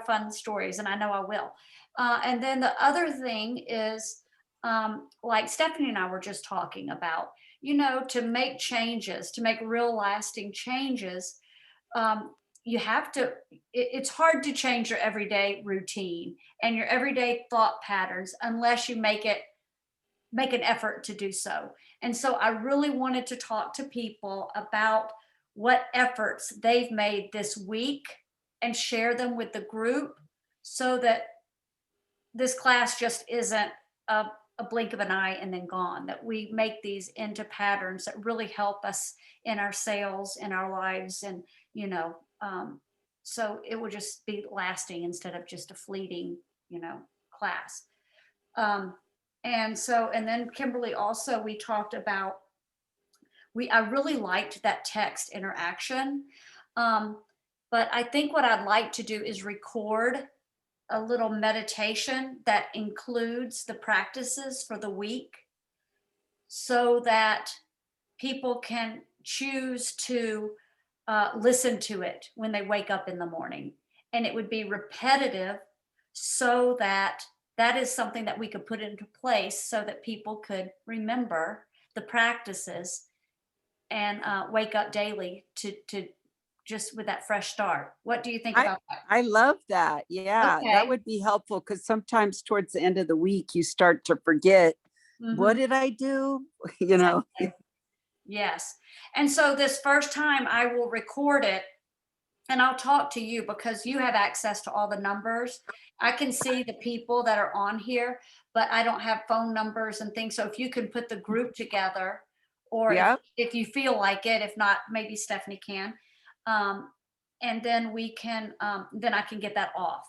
fun stories, and I know I will. And then the other thing is, like Stephanie and I were just talking about, to make changes, to make real lasting changes, you have to, it's hard to change your everyday routine and your everyday thought patterns unless you make an effort to do so. And so I really wanted to talk to people about what efforts they've made this week and share them with the group so that this class just isn't a blink of an eye and then gone, that we make these into patterns that really help us in our sales, in our lives. And, so it will just be lasting instead of just a fleeting, class. And then Kimberly also, we talked about, I really liked that text interaction. But I think what I'd like to do is record a little meditation that includes the practices for the week so that people can choose to listen to it when they wake up in the morning. And it would be repetitive so that is something that we could put into place so that people could remember the practices and wake up daily to just with that fresh start. What do you think about that? I love that. Yeah, Okay. that would be helpful because sometimes towards the end of the week, you start to forget, what did I do? Exactly. Yes. And so this first time I will record it and I'll talk to you because you have access to all the numbers. I can see the people that are on here, but I don't have phone numbers and things. So if you can put the group together, or Yep. if you feel like it, if not, maybe Stephanie can. And then we can, then I can get that off.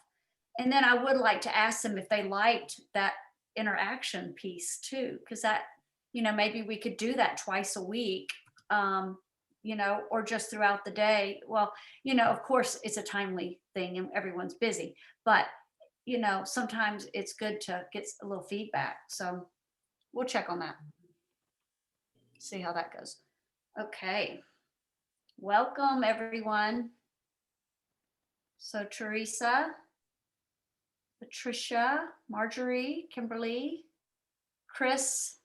And then I would like to ask them if they liked that interaction piece too, because that, maybe we could do that twice a week, or just throughout the day. Well, of course it's a timely thing and everyone's busy, but sometimes it's good to get a little feedback. So we'll check on that. See how that goes. Okay. Welcome everyone. So Teresa, Patricia, Marjorie, Kimberly, Chris,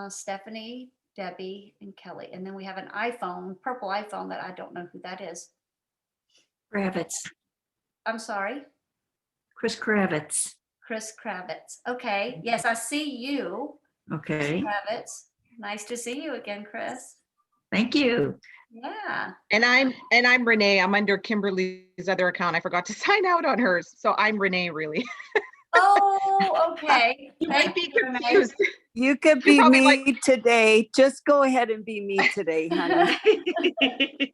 Stephanie, Debbie, and Kelly. And then we have an iPhone, purple iPhone that I don't know who that is. Kravitz. I'm sorry? Chris Kravitz. Chris Kravitz. Okay. Yes, I see you. Okay. Chris Kravitz. Nice to see you again, Chris. Thank you. Yeah. And I'm Renee. I'm under Kimberly's other account. I forgot to sign out on hers. So I'm Renee, really. Oh, okay. You Thank might be you, Renee. confused. You could You're be probably me today. Just go ahead and be me today, honey.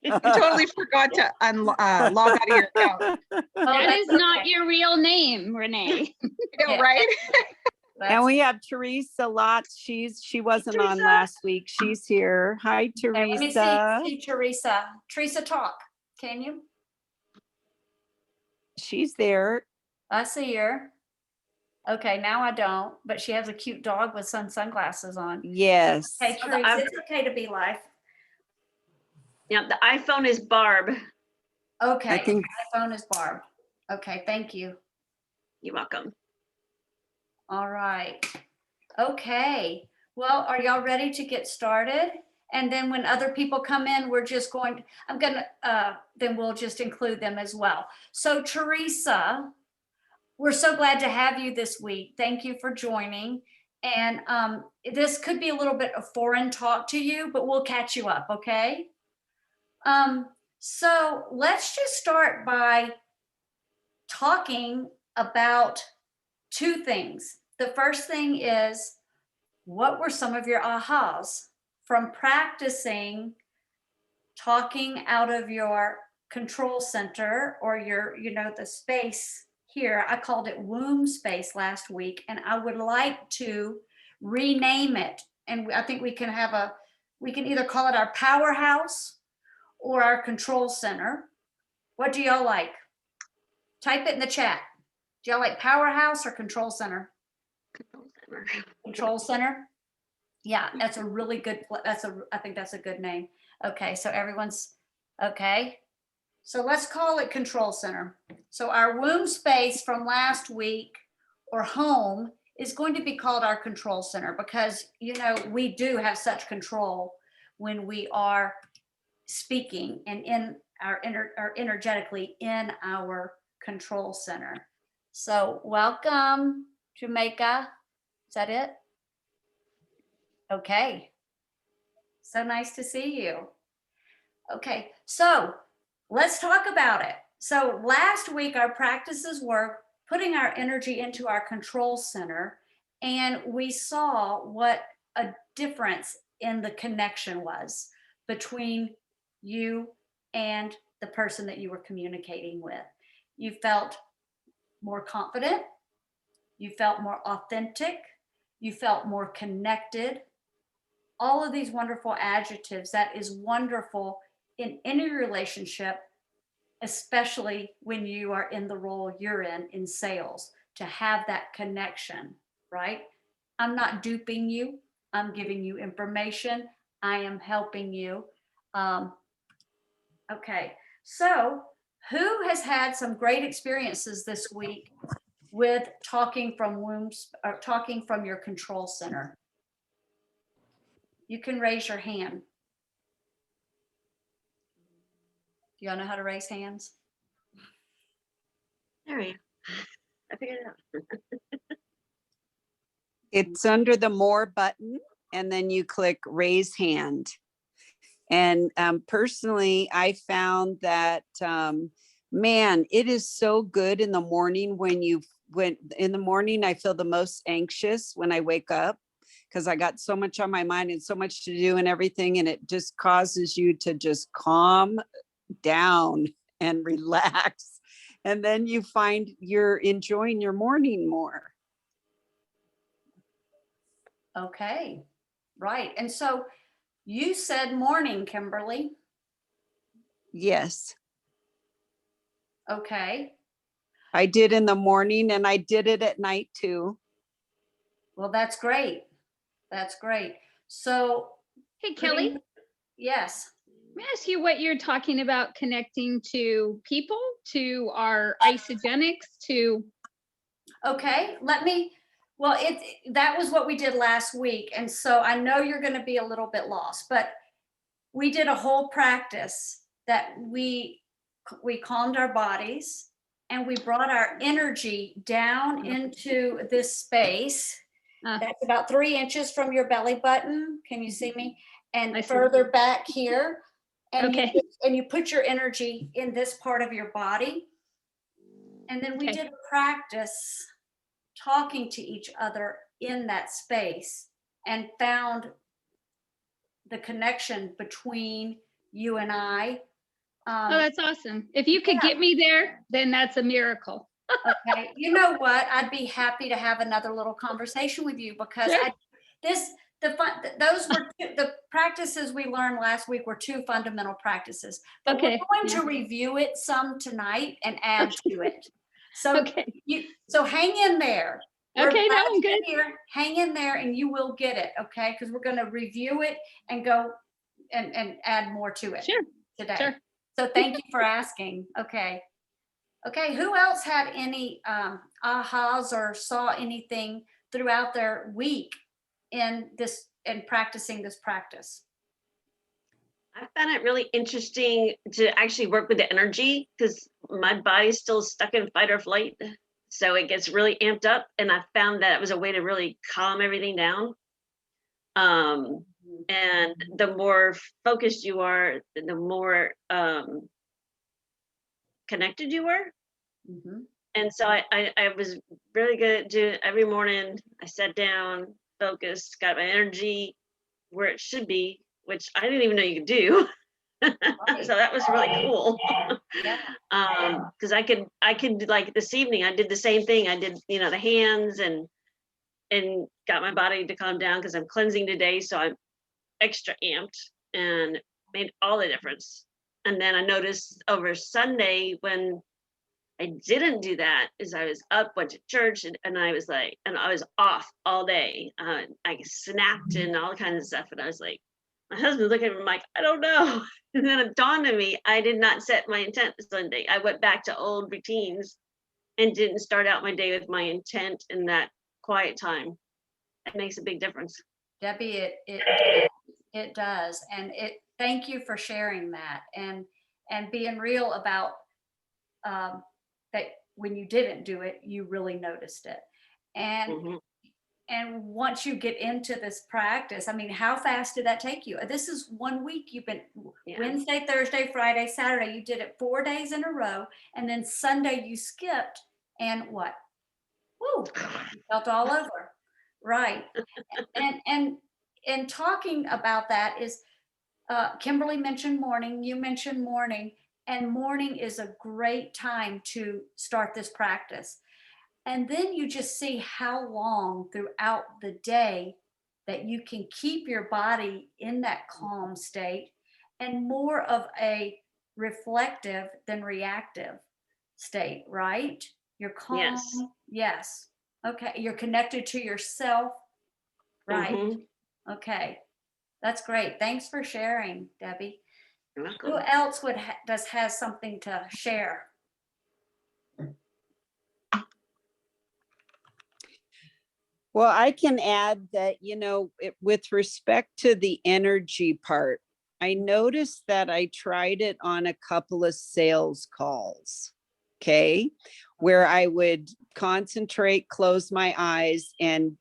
You totally forgot to log out of your account. Oh, That that's is not okay. your real name, Renee. I know, Yeah. right? And we have Teresa Lotz. She wasn't on Teresa. last week. She's here. Hi, Okay, let me Teresa. see Teresa. Teresa, talk. Can you? She's there. I see her. Okay, now I don't, but she has a cute dog with sunglasses on. Yes. Okay, Teresa, it's okay to be live. Yeah, the iPhone is Barb. Okay, I think my phone is Barb. Okay, thank you. You're welcome. All right. Okay. Well, are y'all ready to get started? And then when other people come in, then we'll just include them as well. So Teresa, we're so glad to have you this week. Thank you for joining. And this could be a little bit of foreign talk to you, but we'll catch you up, okay? So let's just start by talking about two things. The first thing is, what were some of your ahas from practicing talking out of your control center or your, the space here? I called it womb space last week, and I would like to rename it. And I think we can either call it our powerhouse or our control center. What do y'all like? Type it in the chat. Do y'all like powerhouse or control center? Control center. Yeah, that's a really good, I think that's a good name. Okay, so everyone's okay. So let's call it control center. So our womb space from last week or home is going to be called our control center because, we do have such control when we are speaking and in our energetically in our control center. So welcome, Jamaica. Is that it? Okay. So nice to see you. Okay, so let's talk about it. So last week, our practices were putting our energy into our control center, and we saw what a difference in the connection was between you and the person that you were communicating with. You felt more confident, you felt more authentic, you felt more connected. All of these wonderful adjectives that is wonderful in any relationship, especially when you are in the role you're in sales, to have that connection, right? I'm not duping you. I'm giving you information. I am helping you. Okay, so who has had some great experiences this week with talking from wombs or talking from your control center? You can raise your hand. Do y'all know how to raise hands? There we go. I figured it out. It's under the more button and then you click raise hand. And personally, I found that, man, it is so good in the morning when in the morning, I feel the most anxious when I wake up because I got so much on my mind and so much to do and everything. And it just causes you to just calm down and relax. And then you find you're enjoying your morning more. Okay, right. And so you said morning, Kimberly. Yes, Okay. I did in the morning and I did it at night too. Well, that's great. That's great. So, Hey, Kelly, yes. let me ask you what you're talking about connecting to people, to our isogenics, to. Okay, that was what we did last week. And so I know you're going to be a little bit lost, but we did a whole practice that we calmed our bodies and we brought our energy down into this space. That's about 3 inches from your belly button. Can you see me? And further back here. And Okay. you put your energy in this part of your body. And then we did a practice talking to each other in that space and found the connection between you and I. Oh, that's awesome. If you could get me there, then that's a miracle. Okay, you know what? I'd be happy to have another little conversation with you because Sure. the practices we learned last week were 2 fundamental practices. But Okay, we're going yeah. to review it some tonight and add to it. So Okay. so hang in there. We're Okay, no, glad I'm good. you're here. Hang in there and you will get it, okay? Because we're going to review it and go and add more to it Sure, today. sure. So thank you for asking. Okay. Okay, who else had any ahas or saw anything throughout their week in practicing this practice? I found it really interesting to actually work with the energy because my body's still stuck in fight or flight. So it gets really amped up. And I found that it was a way to really calm everything down. And the more focused you are, the more connected you are. Mm-hmm. And so I was really good at doing every morning. I sat down, focused, got my energy where it should be, which I didn't even know you could do. Right. So that was really cool. Yeah. Because I could like this evening, I did the same thing. I did, the hands and got my body to calm down because I'm cleansing today. So I'm extra amped and made all the difference. And then I noticed over Sunday when I didn't do that is I was up, went to church, and I was like, and I was off all day. I snapped and all kinds of stuff. And I was like, My husband's looking at me like, I don't know. And then it dawned on me, I did not set my intent Sunday. I went back to old routines and didn't start out my day with my intent in that quiet time. That makes a big difference. Debbie, it does. And thank you for sharing that and being real about that when you didn't do it, you really noticed it. And Mhm. once you get into this practice, I mean, how fast did that take you? This is 1 week. You've been Yeah. Wednesday, Thursday, Friday, Saturday. You did it 4 days in a row, and then Sunday you skipped. And what? Woo! You felt all over, right? And talking about that is, Kimberly mentioned morning. You mentioned morning, and morning is a great time to start this practice. And then you just see how long throughout the day that you can keep your body in that calm state and more of a reflective than reactive state, right? You're calm. Yes. Yes. Okay. You're connected to yourself. Right. Mhm. Okay. That's great. Thanks for sharing, Debbie. You're Who welcome. else has something to share? Well, I can add that, with respect to the energy part, I noticed that I tried it on a couple of sales calls. Okay. Where I would concentrate, close my eyes and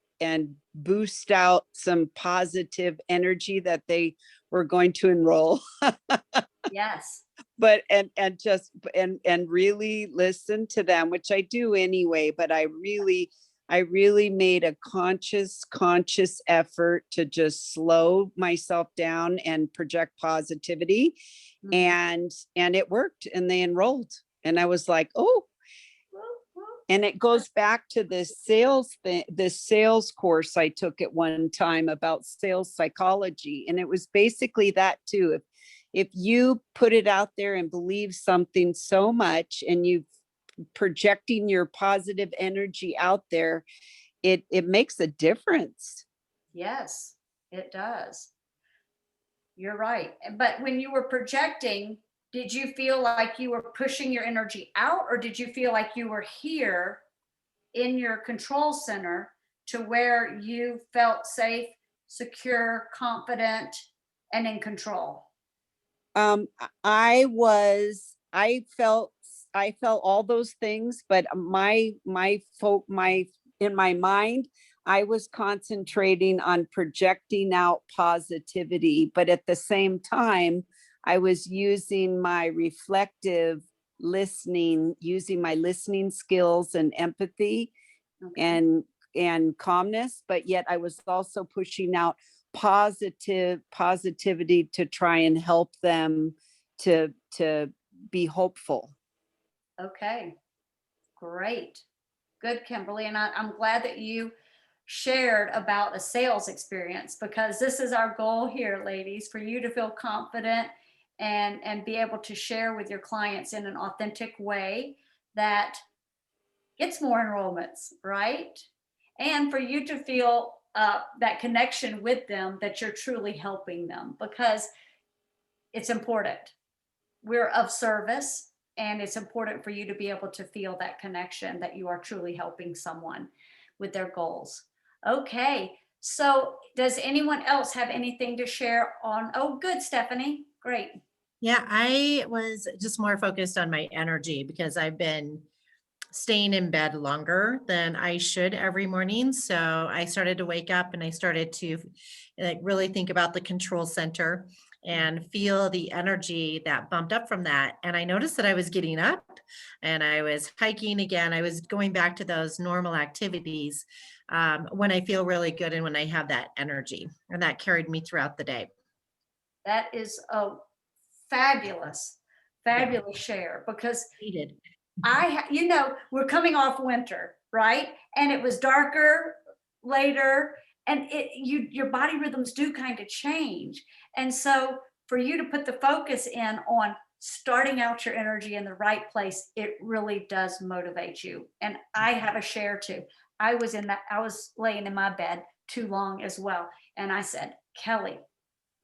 boost out some positive energy that they were going to enroll. Yes. But and really listen to them, which I do anyway, but I really made a conscious effort to just slow myself down and project positivity. Mhm. And it worked, and they enrolled, and I was like, oh. And it goes back to this sales course I took at one time about sales psychology. And it was basically that too. If you put it out there and believe something so much, and you projecting your positive energy out there, it makes a difference. Yes, it does. You're right. But when you were projecting, did you feel like you were pushing your energy out, or did you feel like you were here in your control center to where you felt safe, secure, confident, and in control? I felt all those things, but my in my mind, I was concentrating on projecting out positivity, but at the same time, I was using my reflective listening, using my listening skills and empathy Okay. and calmness, but yet I was also pushing out positivity to try and help them to be hopeful. Okay. Great. Good, Kimberly. And I'm glad that you shared about a sales experience, because this is our goal here, ladies, for you to feel confident and be able to share with your clients in an authentic way that gets more enrollments, right? And for you to feel that connection with them, that you're truly helping them, because it's important. We're of service, and it's important for you to be able to feel that connection, that you are truly helping someone with their goals. Okay. So does anyone else have anything to share on? Oh, good, Stephanie. Great. Yeah, I was just more focused on my energy because I've been staying in bed longer than I should every morning. So I started to wake up and I started to like really think about the control center and feel the energy that bumped up from that. And I noticed that I was getting up and I was hiking again. I was going back to those normal activities when I feel really good and when I have that energy. And that carried me throughout the day. That is a fabulous, fabulous share, because Needed. we're coming off winter, right? And it was darker later, and your body rhythms do kind of change. And so for you to put the focus in on starting out your energy in the right place, it really does motivate you. And I have a share too. I was laying in my bed too long as well. And I said, Kelley,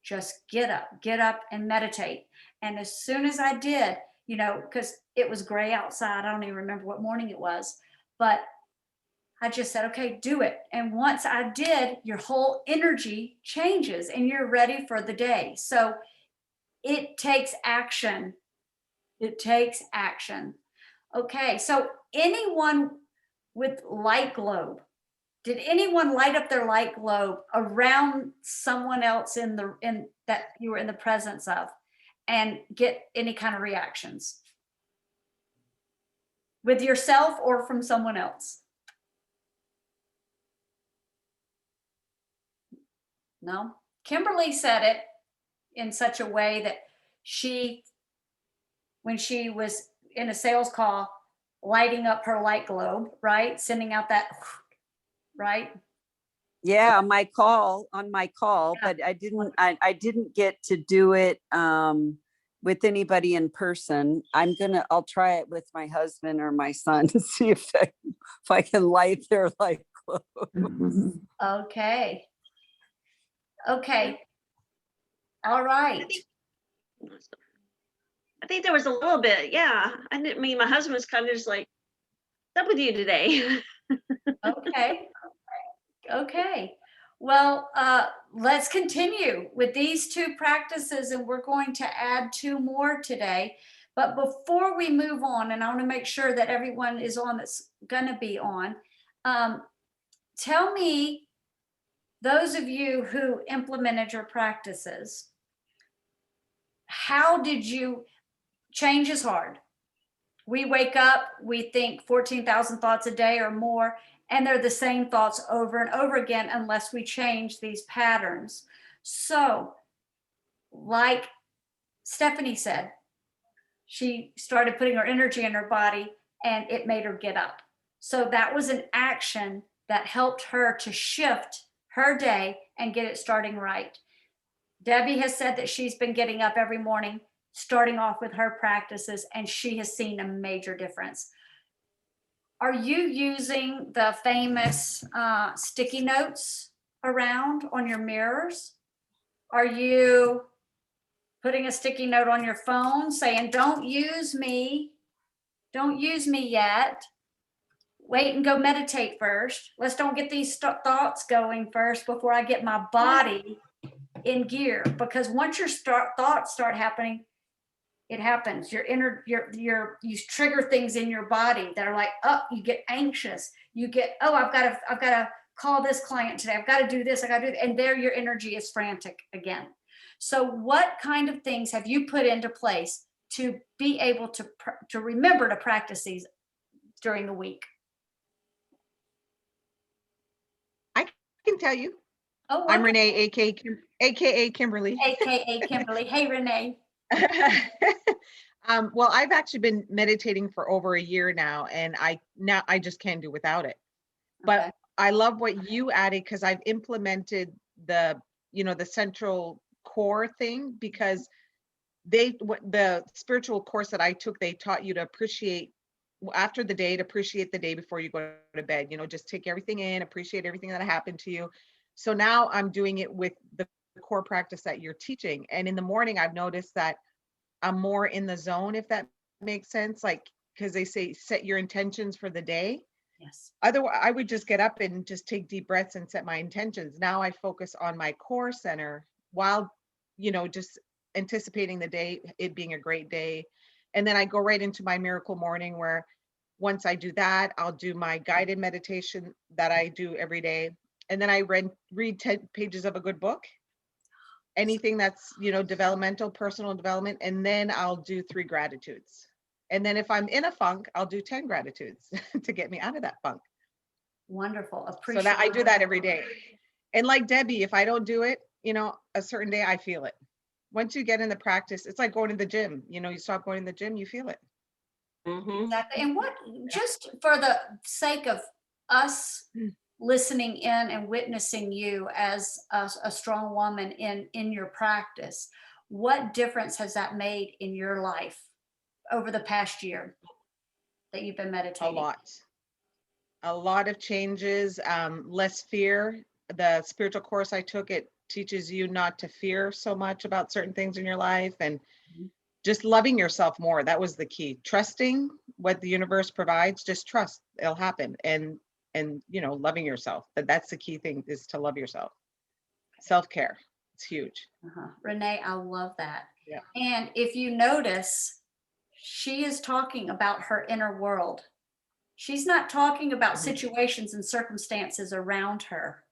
just get up and meditate. And as soon as I did, you know, because it was gray outside, I don't even remember what morning it was, but I just said, okay, do it. And once I did, your whole energy changes and you're ready for the day. So it takes action. It takes action. Okay, so anyone with light globe, did anyone light up their light globe around someone else in that you were in the presence of and get any kind of reactions? With yourself or from someone else? No? Kimberly said it in such a way that when she was in a sales call, lighting up her light globe, right? Sending out that, right? Yeah, on my call, Yeah. but I didn't get to do it with anybody in person. I'll try it with my husband or my son to see if I can light their light globe. Mhm. Okay. Okay. All right. I think there was a little bit, yeah. I didn't mean, my husband was kind of just like, what's up with you today? Okay. Okay. Well, let's continue with these two practices, and we're going to add two more today. But before we move on, and I want to make sure that everyone is on that's going to be on, tell me, those of you who implemented your practices, how did you, change is hard. We wake up, we think 14,000 thoughts a day or more, and they're the same thoughts over and over again unless we change these patterns. So, like Stephanie said, she started putting her energy in her body and it made her get up. So that was an action that helped her to shift her day and get it starting right. Debbie has said that she's been getting up every morning, starting off with her practices, and she has seen a major difference. Are you using the famous sticky notes around on your mirrors? Are you putting a sticky note on your phone saying, don't use me yet, wait and go meditate first, let's don't get these thoughts going first before I get my body in gear? Because once your thoughts start happening, it happens. You trigger things in your body that are like, oh, you get anxious. You get, oh, I've got to call this client today. I've got to do this. I got to do that. And there your energy is frantic again. So what kind of things have you put into place to be able to remember to practice these during the week? I can tell you. Oh, I'm wonderful. Renee, AKA Kimberly. AKA Kimberly. Hey, Renee. Well, I've actually been meditating for over a year now, and I just can't do without it. But Okay. I love what you added, because I've implemented the central core thing, because the spiritual course that I took, they taught you to appreciate after the day, to appreciate the day before you go to bed. Just take everything in, appreciate everything that happened to you. So now I'm doing it with the core practice that you're teaching. And in the morning, I've noticed that I'm more in the zone, if that makes sense. Like, because they say set your intentions for the day. Yes. Otherwise, I would just get up and just take deep breaths and set my intentions. Now I focus on my core center while, just anticipating the day, it being a great day. And then I go right into my miracle morning, where once I do that, I'll do my guided meditation that I do every day. And then I read 10 pages of a good book, anything that's, developmental, personal development. And then I'll do 3 gratitudes. And then if I'm in a funk, I'll do 10 gratitudes to get me out of that funk. Wonderful. So Appreciate that I do that every day. And like Debbie, if I don't do it, a certain day, I feel it. Once you get in the practice, it's like going to the gym. You stop going to the gym, you feel it. Mhm. Exactly. And just for the sake of us listening in and witnessing you as a strong woman in your practice, what difference has that made in your life over the past year that you've been meditating? A lot of changes, less fear. The spiritual course I took, it teaches you not to fear so much about certain things in your life, and just loving yourself more. That was the key. Trusting what the universe provides, just trust it'll happen. And loving yourself. That's the key thing, is to love yourself. Self-care. It's huge. Renee, I love that. Yeah. And if you notice, she is talking about her inner world. She's not talking about situations and circumstances around her.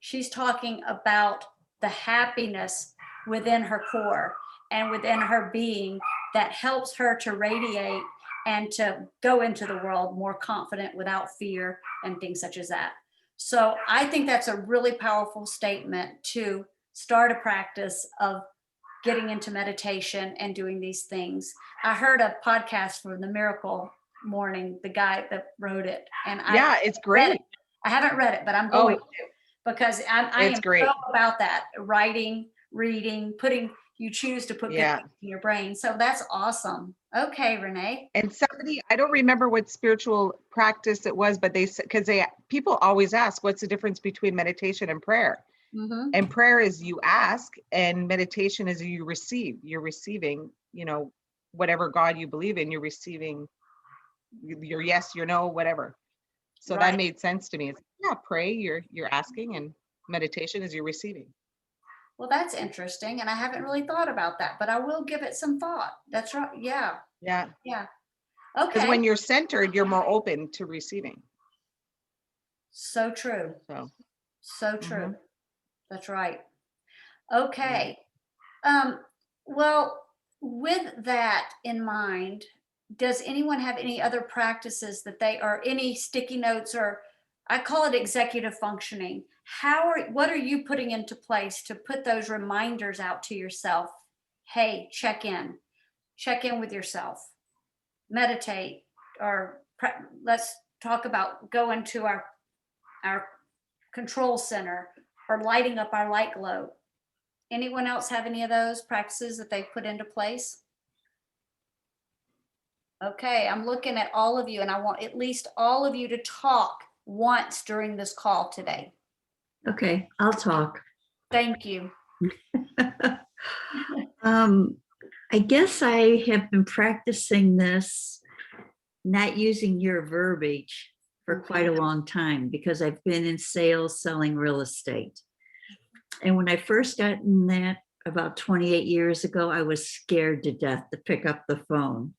She's talking about the happiness within her core and within her being that helps her to radiate and to go into the world more confident without fear and things such as that. So I think that's a really powerful statement to start a practice of getting into meditation and doing these things. I heard a podcast from the Miracle Morning, the guy that wrote it, and It's great. I haven't read it, but I'm going to, because I It's am great. so about that, writing, reading, you choose to put good Yeah. things in your brain. So that's awesome. Okay, Renee. And somebody, I don't remember what spiritual practice it was, but they said, because people always ask, what's the difference between meditation and prayer? Mhm. And prayer is you ask, and meditation is you receive. You're receiving, whatever God you believe in, you're receiving your yes, your no, whatever. So Right. that made sense to me. It's, pray, you're asking, and meditation is you're receiving. Well, that's interesting. And I haven't really thought about that, but I will give it some thought. That's right. Yeah. Yeah. Yeah. Because Okay. when you're centered, you're more open to receiving. So true. So True. That's right. Okay. Well, with that in mind, does anyone have any other practices that any sticky notes, or I call it executive functioning? What are you putting into place to put those reminders out to yourself? Hey, check in with yourself, meditate, or let's talk about going to our control center or lighting up our light globe. Anyone else have any of those practices that they've put into place? Okay, I'm looking at all of you, and I want at least all of you to talk once during this call today. Okay, I'll talk. Thank you. I guess I have been practicing this, not using your verbiage, for quite a long time, because I've been in sales selling real estate. And when I first got in that about 28 years ago, I was scared to death to pick up the phone.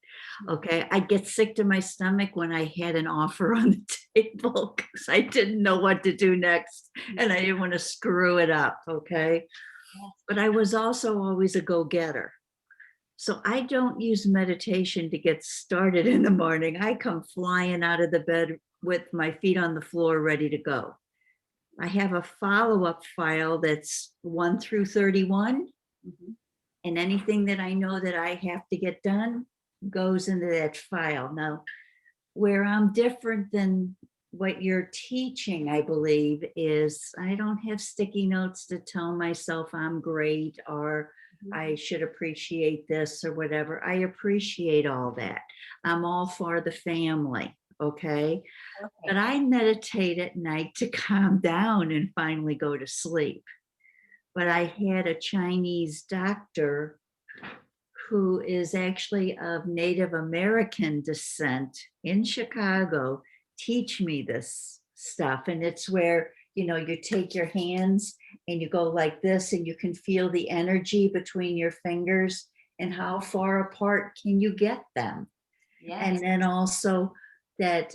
Okay, I'd get sick to my stomach when I had an offer on the table, because I didn't know what to do next and I didn't want to screw it up. Okay, but I was also always a go-getter. So I don't use meditation to get started in the morning. I come flying out of the bed with my feet on the floor, ready to go. I have a follow-up file that's 1 through 31. And anything that I know that I have to get done goes into that file. Now, where I'm different than what you're teaching, I believe, is I don't have sticky notes to tell myself I'm great or I should appreciate this or whatever. I appreciate all that. I'm all for the family. Okay. But I meditate at night to calm down and finally go to sleep. But I had a Chinese doctor who is actually of Native American descent in Chicago teach me this stuff. And it's where, you take your hands and you go like this, and you can feel the energy between your fingers and how far apart can you get them. Yes. And then also that,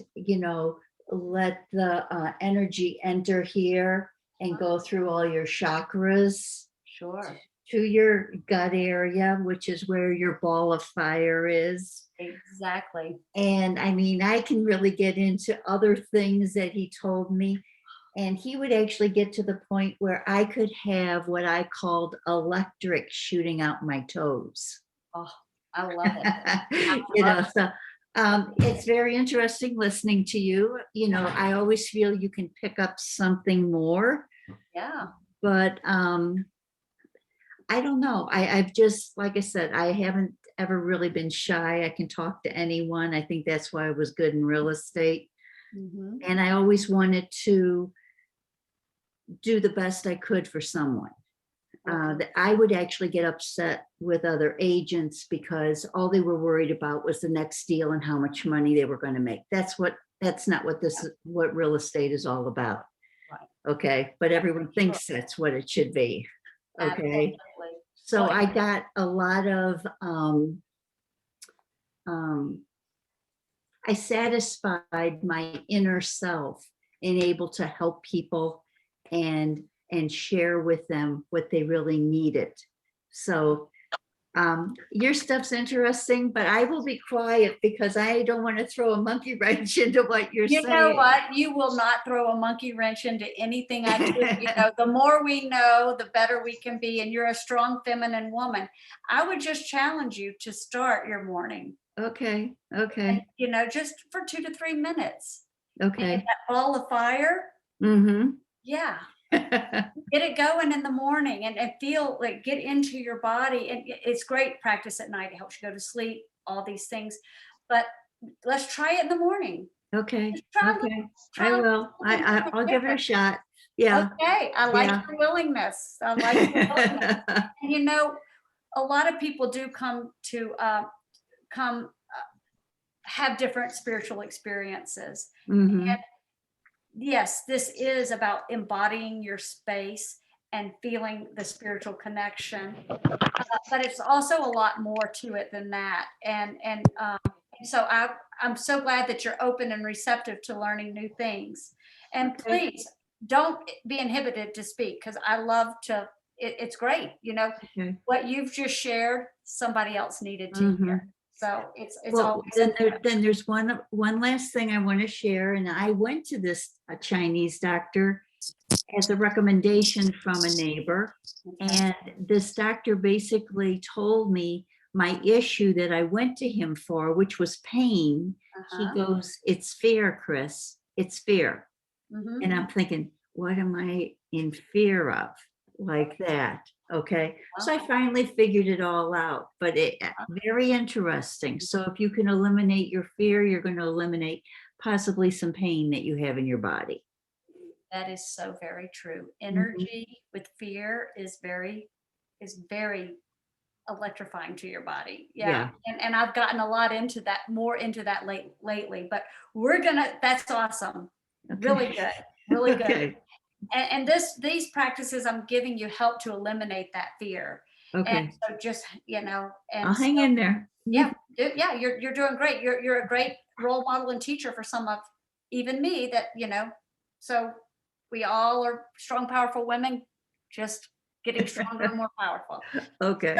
let the energy enter here and go through all your chakras. Sure. To your gut area, which is where your ball of fire is. Exactly. And I mean, I can really get into other things that he told me. And he would actually get to the point where I could have what I called electric shooting out my toes. Oh, I love it. So it's very interesting listening to you. I always feel you can pick up something more. Yeah. But I don't know. I've just, like I said, I haven't ever really been shy. I can talk to anyone. I think that's why I was good in real estate. And I always wanted to do the best I could for someone. that I would actually get upset with other agents because all they were worried about was the next deal and how much money they were going to make. That's not what real estate is all about. Right. Okay, but everyone thinks that's what it should be. Okay. Absolutely. So Well, I got a lot of, I satisfied my inner self and able to help people and share with them what they really needed. So your stuff's interesting, but I will be quiet because I don't want to throw a monkey wrench into what you're you saying. know what? You will not throw a monkey wrench into anything I do. You know, the more we know, the better we can be. And you're a strong feminine woman. I would just challenge you to start your morning. Okay. And, Okay. you know, just for 2 to 3 minutes. And Okay. that ball of fire, Mm-hmm. yeah, get it going in the morning and feel like get into your body. And it's great practice at night. It helps you go to sleep, all these things. But let's try it in the morning. Okay. Just try Okay. try I will. something I'll give it a different. shot. Yeah. Okay, I like Yeah. your willingness. I like your willingness. And you know, a lot of people do come to have different spiritual experiences. Mhm. And yes, this is about embodying your space and feeling the spiritual connection. But it's also a lot more to it than that. And so I'm so glad that you're open and receptive to learning new things. And Okay. please don't be inhibited to speak because I love to. It's great, you know, Okay. what you've just shared. Somebody else needed to Mhm. hear. So it's Well, always then there's one last thing I want to share. And I went to this Chinese doctor as a recommendation from a neighbor. And this doctor basically told me my issue that I went to him for, which was pain. He goes, "It's fear, Chris. It's fear." Mhm. And I'm thinking, what am I in fear of? Like that. Okay. So I finally figured it all out, but very interesting. So if you can eliminate your fear, you're going to eliminate possibly some pain that you have in your body. That is so very true. Mm-hmm. Energy with fear is very electrifying to your body. Yeah. And I've gotten a lot into that, more into that lately, but that's awesome. Okay. Really good. Really good. Okay. And these practices I'm giving you help to eliminate that fear. And Okay. so just, you know, and I'll hang in there. yeah, you're doing great. You're a great role model and teacher for some of even me that, you know, so we all are strong, powerful women, just getting stronger and more powerful. Okay.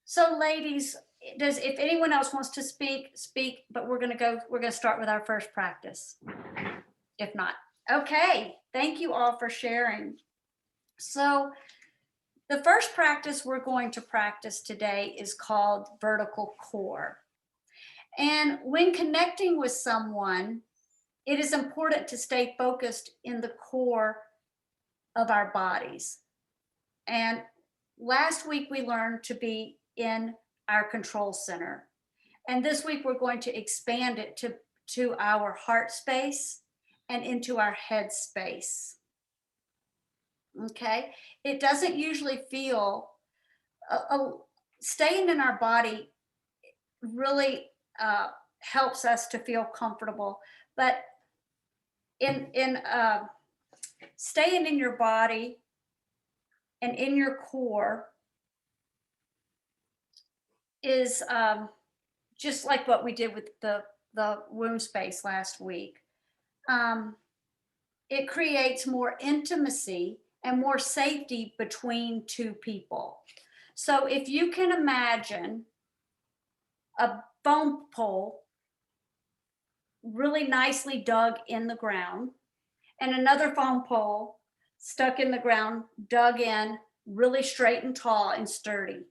So ladies, if anyone else wants to speak, but we're gonna start with our first practice. If not, okay. Thank you all for sharing. So the first practice we're going to practice today is called vertical core. And when connecting with someone, it is important to stay focused in the core of our bodies. And last week we learned to be in our control center. And this week we're going to expand it to our heart space and into our head space. Okay, it doesn't usually feel, staying in our body really helps us to feel comfortable, but in staying in your body and in your core is just like what we did with the womb space last week. It creates more intimacy and more safety between two people. So if you can imagine a phone pole really nicely dug in the ground and another phone pole stuck in the ground, dug in, really straight and tall and sturdy.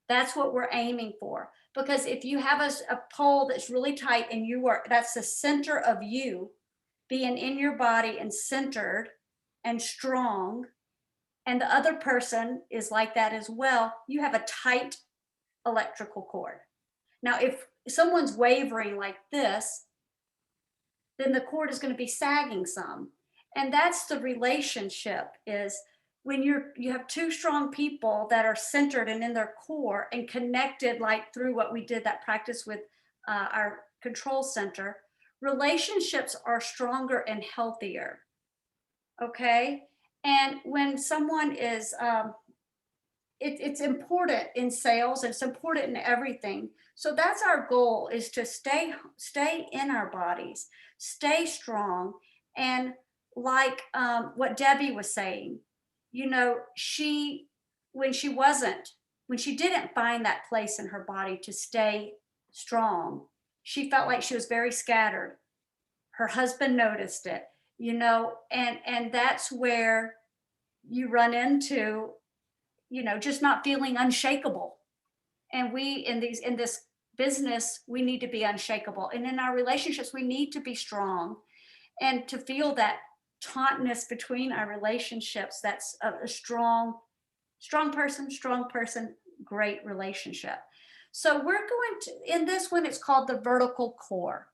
That's what we're aiming for. Because if you have a pole that's really tight and that's the center of you being in your body and centered and strong, and the other person is like that as well, you have a tight electrical cord. Now, if someone's wavering like this, then the cord is going to be sagging some. And that's the relationship, is when you have two strong people that are centered and in their core and connected, like through what we did that practice with our control center, relationships are stronger and healthier. Okay. And when someone is it's important in sales, it's important in everything. So that's our goal, is to stay in our bodies, stay strong. And like what Debbie was saying, you know, when she wasn't, when she didn't find that place in her body to stay strong, she felt like she was very scattered. Her husband noticed it, you know, and that's where you run into, you know, just not feeling unshakable. And we in this business, we need to be unshakable. And in our relationships, we need to be strong and to feel that tautness between our relationships. That's a strong person, great relationship. So we're going to, in this one, it's called the vertical core.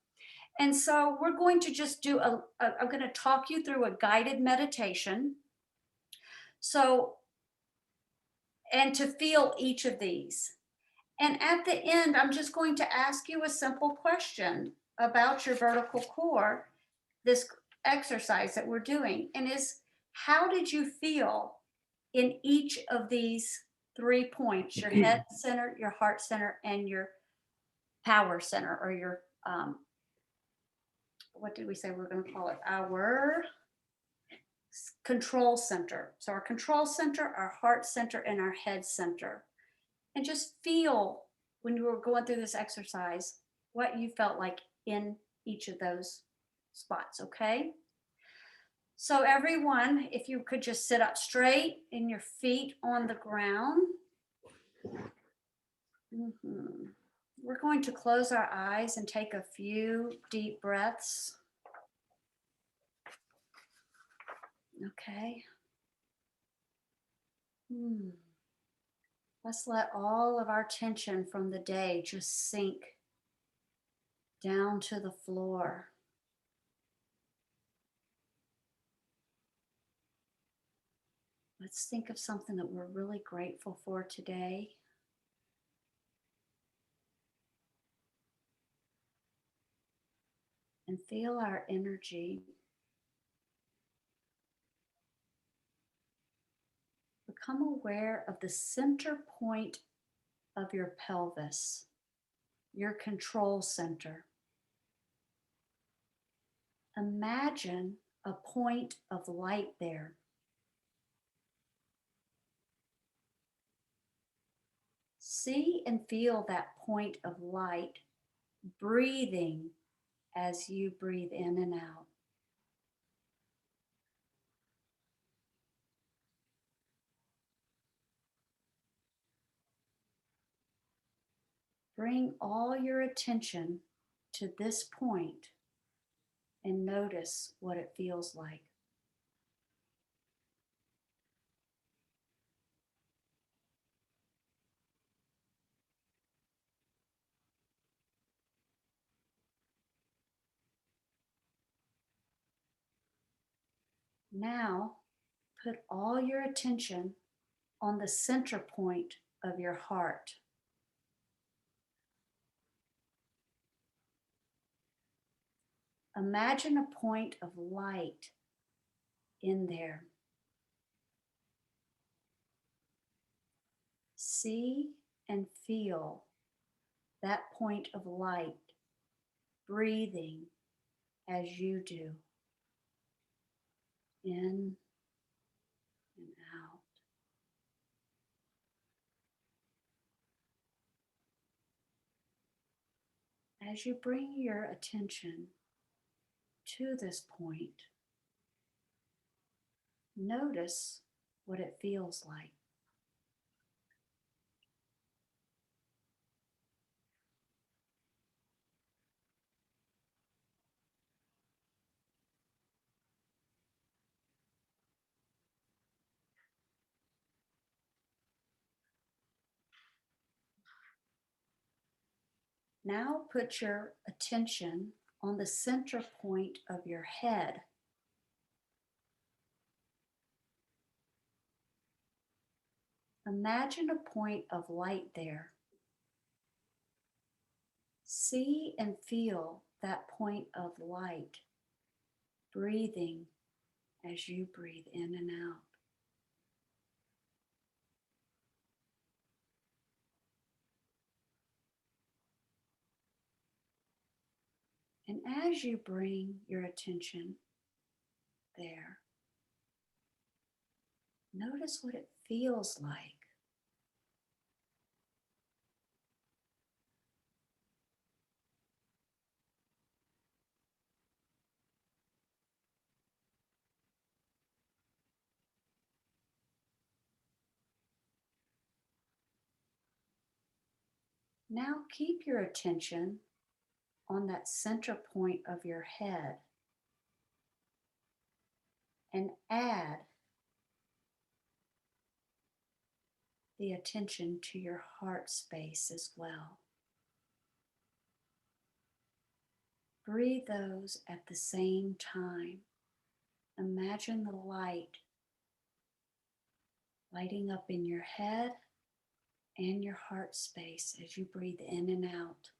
And so we're going to just do I'm going to talk you through a guided meditation. So, and to feel each of these. And at the end, I'm just going to ask you a simple question about your vertical core, this exercise that we're doing, and is, how did you feel in each of these 3 points, your head center, your heart center, and your power center, or your, what did we say we're going to call it? Our control center. So our control center, our heart center, and our head center. And just feel, when you were going through this exercise, what you felt like in each of those spots, okay? So everyone, if you could just sit up straight and your feet on the ground. We're going to close our eyes and take a few deep breaths. Okay. Let's let all of our tension from the day just sink down to the floor. Let's think of something that we're really grateful for today. And feel our energy. Become aware of the center point of your pelvis, your control center. Imagine a point of light there. See and feel that point of light breathing as you breathe in and out. Bring all your attention to this point and notice what it feels like. Now, put all your attention on the center point of your heart. Imagine a point of light in there. See and feel that point of light breathing as you do. In and out. As you bring your attention to this point, notice what it feels like. Now put your attention on the center point of your head. Imagine a point of light there. See and feel that point of light breathing as you breathe in and out. And as you bring your attention there, notice what it feels like. Now keep your attention on that center point of your head and add the attention to your heart space as well. Breathe those at the same time. Imagine the light lighting up in your head and your heart space as you breathe in and out.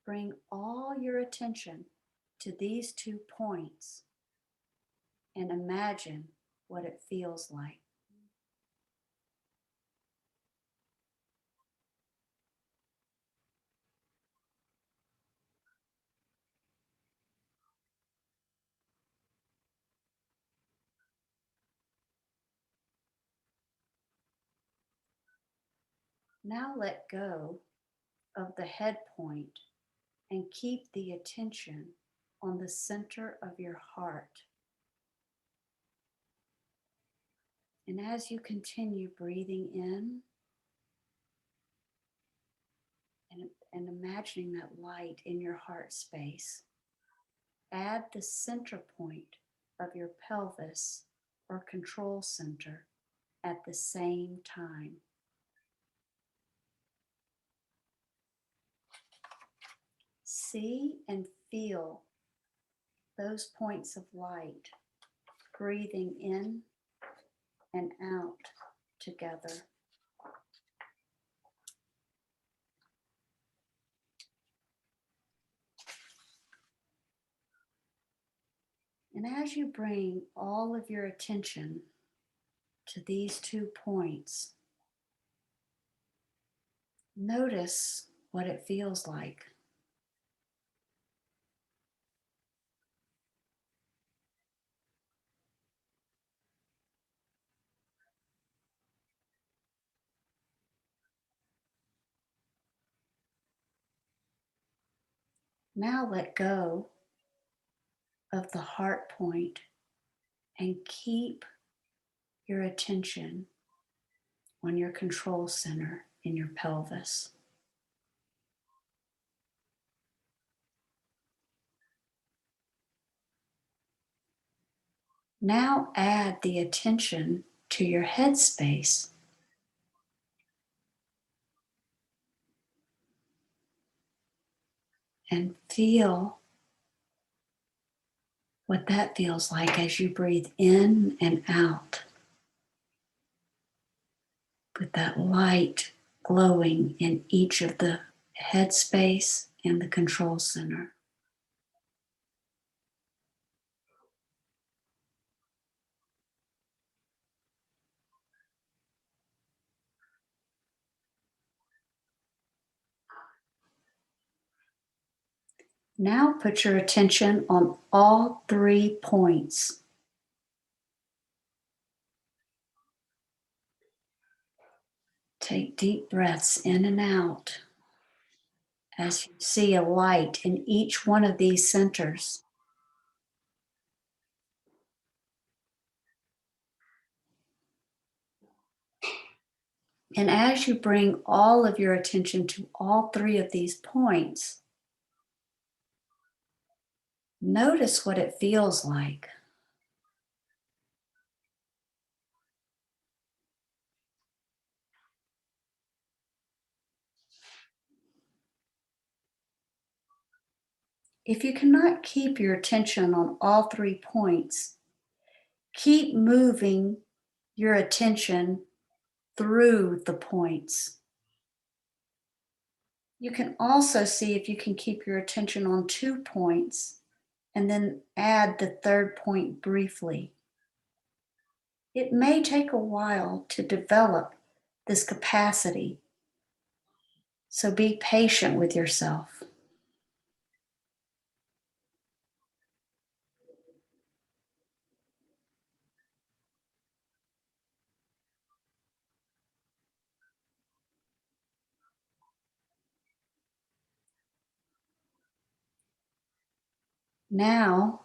Bring all your attention to these 2 points and imagine what it feels like. Now let go of the head point and keep the attention on the center of your heart. And as you continue breathing in and imagining that light in your heart space, add the center point of your pelvis or control center at the same time. See and feel those points of light breathing in and out together. And as you bring all of your attention to these 2 points, notice what it feels like. Now let go of the heart point and keep your attention on your control center in your pelvis. Now add the attention to your head space. And feel what that feels like as you breathe in and out, with that light glowing in each of the head space and the control center. Now put your attention on all 3 points. Take deep breaths in and out as you see a light in each one of these centers. And as you bring all of your attention to all 3 of these points, notice what it feels like. If you cannot keep your attention on all 3 points, keep moving your attention through the points. You can also see if you can keep your attention on 2 points and then add the third point briefly. It may take a while to develop this capacity, so be patient with yourself. Now,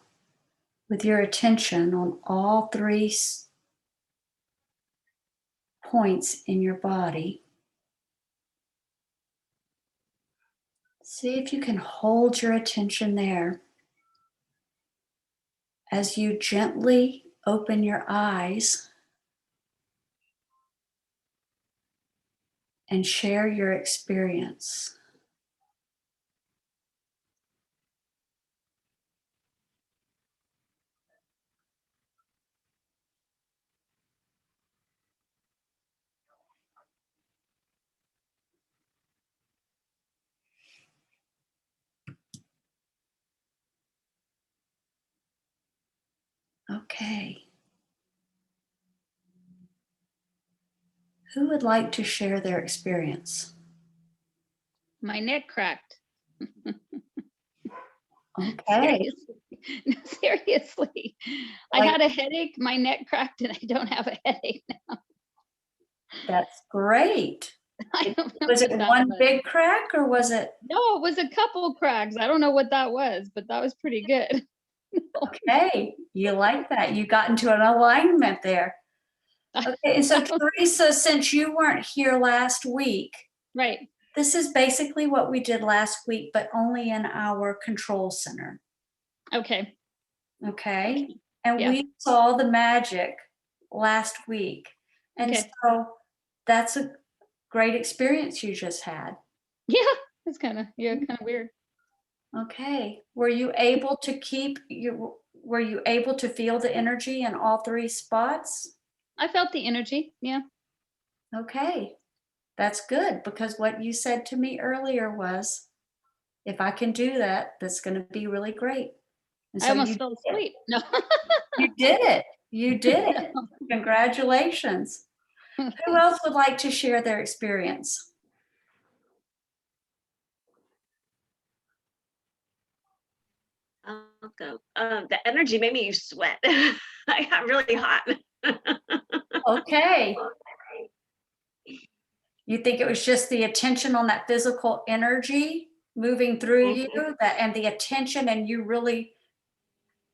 with your attention on all 3 points in your body, see if you can hold your attention there as you gently open your eyes and share your experience. Okay. Who would like to share their experience? My neck cracked. Okay. Seriously. No, seriously. I Like- had a headache, my neck cracked, and I don't have a headache now. That's great. I don't know Was it what that one was. big crack or was it? No, it was a couple cracks. I don't know what that was, but that was pretty good. Okay, you like that. You got into an alignment there. Okay, and so Teresa, since you weren't here last week, Right. this is basically what we did last week, but only in our control center. Okay. Okay. And Yeah. we saw the magic last week. And Okay. so that's a great experience you just had. Yeah. It's kind of weird. Okay. Were you able to feel the energy in all 3 spots? I felt the energy. Yeah. Okay. That's good because what you said to me earlier was, if I can do that, that's going to be really great. And I so almost you fell did it. asleep. No. You did it. You did it. Congratulations. Who else would like to share their experience? I'll go. The energy made me sweat. I got really hot. Okay. You think it was just the attention on that physical energy moving through you, and the attention and you really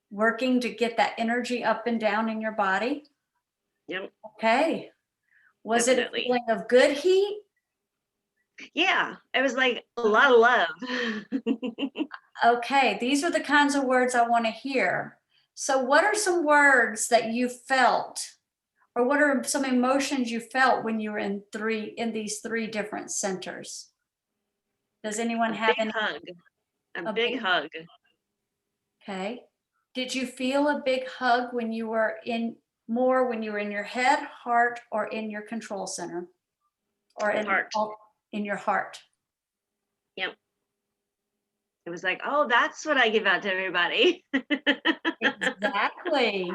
working to get that energy up and down in your body? Yep. Okay. Was Definitely. it a feeling of good heat? Yeah, it was like a lot of love. Okay, these are the kinds of words I want to hear. So what are some words that you felt, or what are some emotions you felt when you were in these 3 different centers? Does anyone A have big any? hug. A A big big- hug. Okay. Did you feel a big hug when you were in your head, heart, or in your control center? Or Heart. in your heart? Yep. It was like, oh, that's what I give out to everybody. Exactly.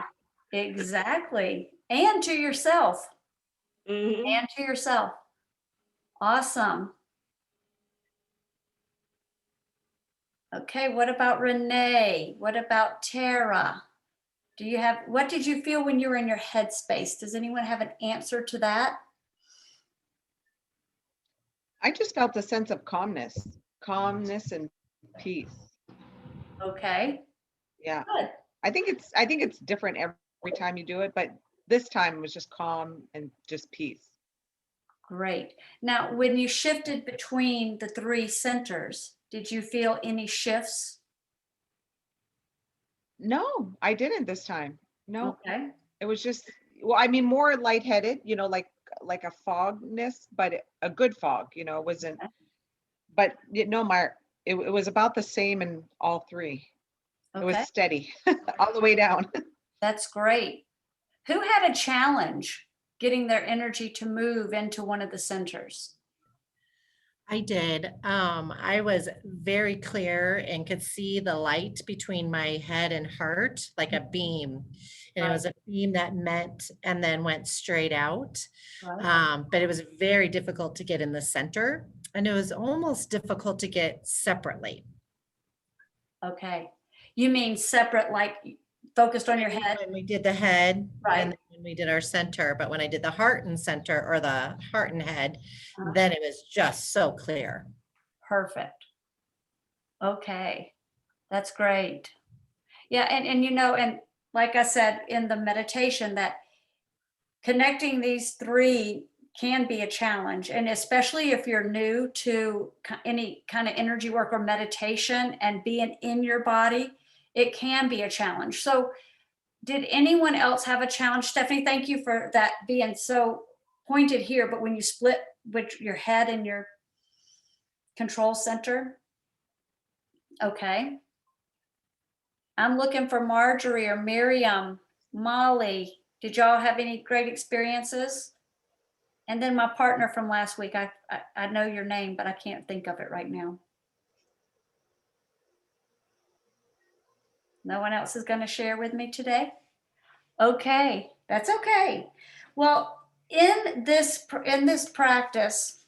Exactly. And to yourself. Mhm. And to yourself. Awesome. Okay, what about Renee? What about Tara? What did you feel when you were in your headspace? Does anyone have an answer to that? I just felt a sense of calmness and peace. Okay, Yeah. good. I think it's different every time you do it, but this time it was just calm and just peace. Great. Now, when you shifted between the 3 centers, did you feel any shifts? No, I didn't this time. No, Okay. it was just, well, I mean, more lightheaded, like a fogness, but a good fog, it wasn't, but it was about the same in all 3. It was Okay, steady all the way down. that's great. Who had a challenge getting their energy to move into one of the centers? I did. I was very clear and could see the light between my head and heart, like a beam. And it was a beam that met and then went straight out. Right. But it was very difficult to get in the center. And it was almost difficult to get separately. Okay. You mean separate, like focused on your head? When we did the head Right. and then when we did our center, but when I did the heart and center or the heart and head, Uh-huh. then it was just so clear. Perfect. Okay. That's great. Yeah. And, you know, and like I said in the meditation, that connecting these three can be a challenge. And especially if you're new to any kind of energy work or meditation and being in your body, it can be a challenge. So did anyone else have a challenge? Stephanie, thank you for that being so pointed here, but when you split with your head and your control center. Okay. I'm looking for Marjorie or Miriam, Molly. Did y'all have any great experiences? And then my partner from last week, I know your name, but I can't think of it right now. No one else is going to share with me today? Okay, that's okay. Well, in this practice,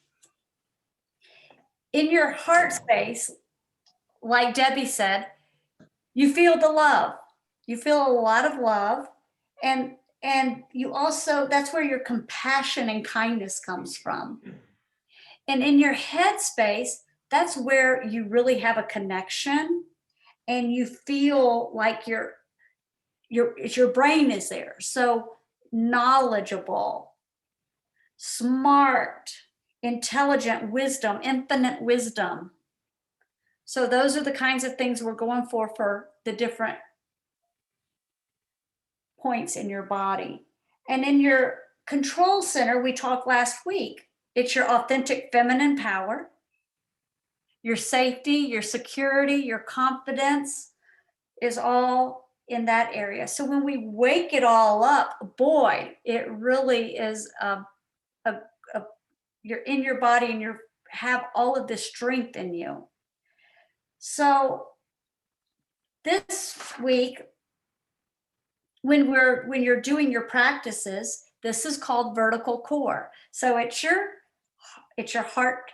in your heart space, like Debbie said, you feel the love. You feel a lot of love, and you also, that's where your compassion and kindness comes from. And in your head space, that's where you really have a connection, and you feel like your brain is there. So knowledgeable, smart, intelligent, wisdom, infinite wisdom. So those are the kinds of things we're going for the different points in your body. And in your control center, we talked last week, it's your authentic feminine power, your safety, your security, your confidence is all in that area. So when we wake it all up, boy, it really is you're in your body and you have all of this strength in you. So this week, when you're doing your practices, this is called vertical core. So it's your heart,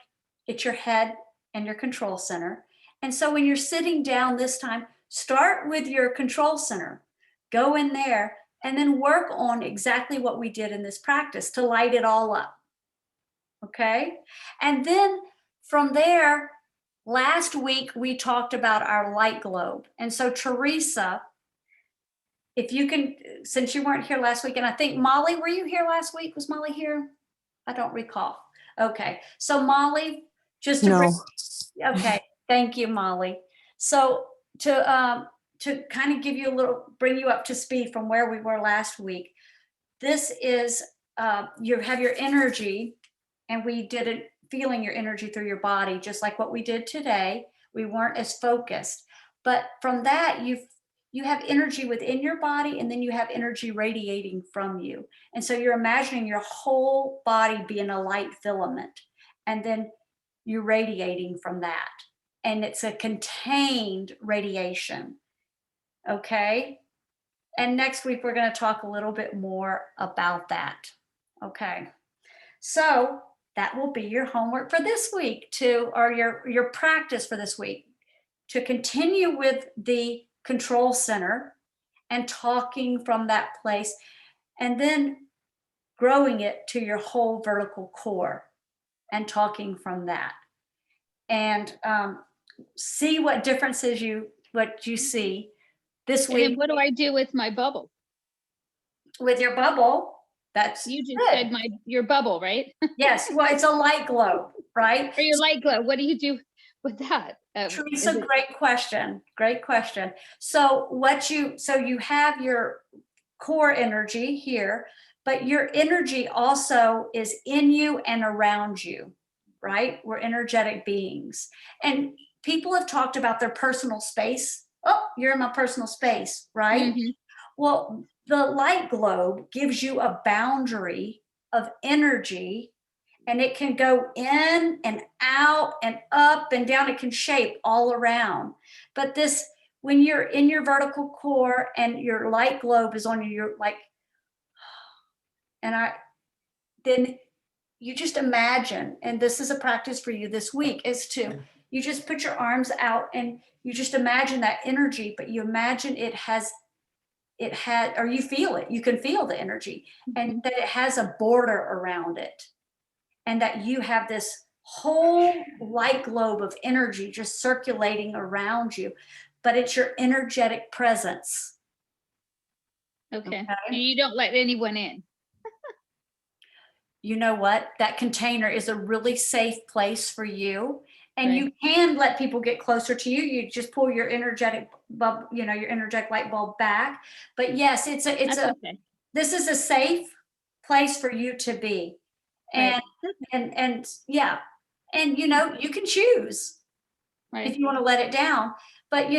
it's your head, and your control center. And so when you're sitting down this time, start with your control center, go in there, and then work on exactly what we did in this practice to light it all up. Okay? And then from there, last week we talked about our light globe. And so Teresa, if you can, since you weren't here last week, and I think Molly, were you here last week? Was Molly here? I don't recall. Okay, so Molly, just to bring, okay, thank you, Molly. So to kind of give you a little, bring you up to speed from where we were last week, this is, you have your energy, and we did it, feeling your energy through your body, just like what we did today. We weren't as focused, but from that, you have energy within your body, and then you have energy radiating from you. And so you're imagining your whole body being a light filament, and then you're radiating from that. And it's a contained radiation. Okay. And next week, we're going to talk a little bit more about that. Okay. So that will be your homework for this week or your practice for this week, to continue with the control center and talking from that place, and then growing it to your whole vertical core and talking from that, and see what differences you see this And then week. what do I do with my bubble? With your bubble, that's You just good. said your bubble, right? Yes, well, it's a light globe, right? Or your light glow. What do you do with that? Teresa, great question. Great question. So you have your core energy here, but your energy also is in you and around you, right? We're energetic beings. And people have talked about their personal space. Oh, you're in my personal space, right? Mhm. Well, the light globe gives you a boundary of energy, and it can go in and out and up and down. It can shape all around. But this, when you're in your vertical core and your light globe is on you, you're like, and then you just imagine, and this is a practice for you this week, is to, you just put your arms out and you just imagine that energy, but you imagine or you feel it, you can feel the energy, and that it has a border around it, and that you have this whole light globe of energy just circulating around you, but it's your energetic presence. Okay. Okay. And you don't let anyone in. You know what? That container is a really safe place for you. And you Right. can let people get closer to you. You just pull your energetic bulb, your energetic light bulb back. But yes, That's okay. this is a safe place for you to be. Right. And yeah. And you can choose if Right. you want to let it down. But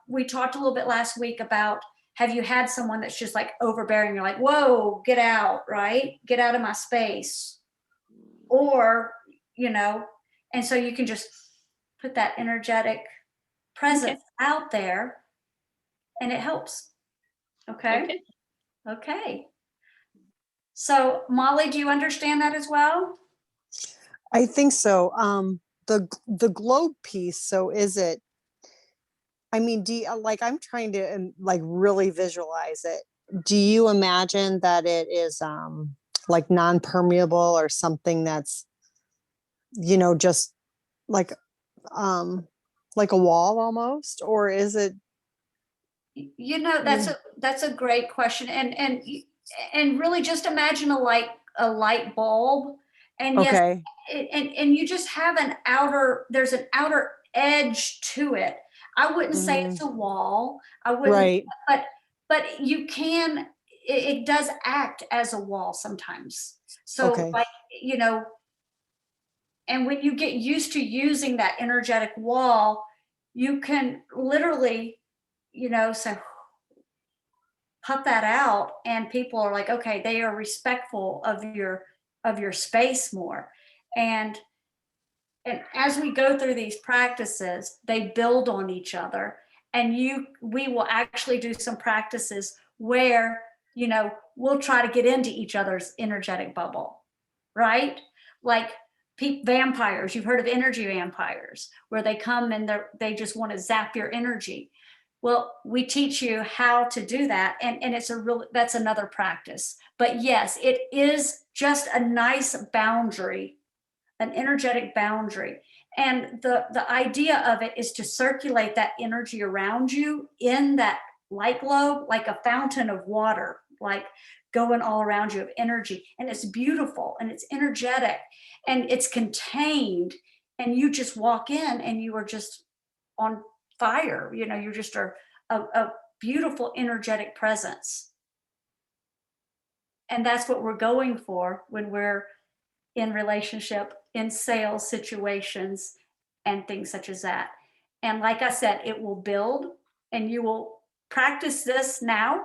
we talked a little bit last week about, have you had someone that's just like overbearing? You're like, whoa, get out, right? Get out of my space. Or, and so you can just put that energetic presence out there, and it helps. Okay. Okay. Okay. So Molly, do you understand that as well? I think so. The globe piece. So is it, I mean, like, I'm trying to like really visualize it. Do you imagine that it is like non-permeable or something that's, just like a wall almost, or is it? That's a great question. And really just imagine a light bulb. And yes, Okay. and you just have there's an outer edge to it. I wouldn't say it's a wall. I wouldn't, Right. but you can, it does act as a wall sometimes. So Okay. like, and when you get used to using that energetic wall, you can literally, say, put that out, and people are like, okay, they are respectful of your space more. And as we go through these practices, they build on each other. And we will actually do some practices where, we'll try to get into each other's energetic bubble, right? Like vampires, you've heard of energy vampires, where they come and they just want to zap your energy. Well, we teach you how to do that. And that's another practice. But yes, it is just a nice boundary, an energetic boundary. And the idea of it is to circulate that energy around you in that light globe, like a fountain of water, like going all around you of energy. And it's beautiful and it's energetic and it's contained. And you just walk in and you are just on fire. You're just a beautiful energetic presence. And that's what we're going for when we're in relationship, in sales situations, and things such as that. And like I said, it will build, and you will practice this now,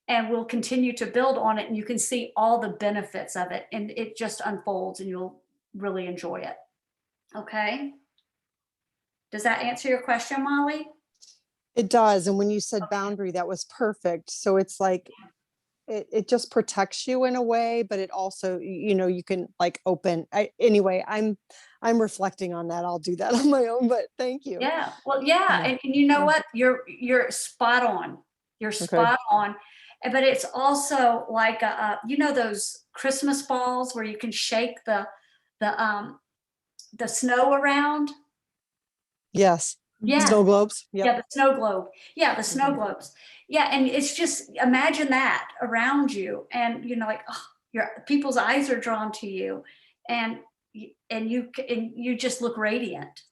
and we'll continue to build on it, and you can see all the benefits of it, and it just unfolds, and you'll really enjoy it. Okay? Does that answer your question, Molly? It does. And when you said boundary, that was perfect. So it's like, it just protects you in a way, but it also, you can like anyway, I'm reflecting on that. I'll do that on my own, but thank you. Yeah. Well, yeah. And you know what? You're spot on. You're spot on. But it's also like those Christmas balls where you can shake the snow around. Yes. Yeah. Snow globes. Yep. Yeah, the snow globe. Yeah, the snow globes. Yeah, and it's just, imagine that around you, and like, your people's eyes are drawn to you, and you just look radiant.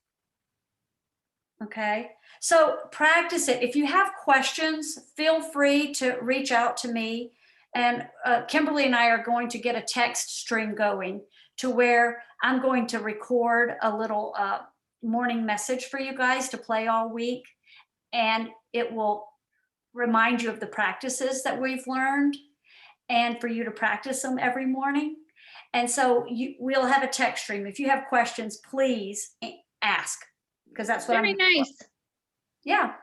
Okay, so practice it. If you have questions, feel free to reach out to me, and Kimberly and I are going to get a text stream going to where I'm going to record a little morning message for you guys to play all week, and it will remind you of the practices that we've learned and for you to practice them every morning. And so we'll have a text stream. If you have questions, please ask, because that's what Very I'm. nice. Yeah.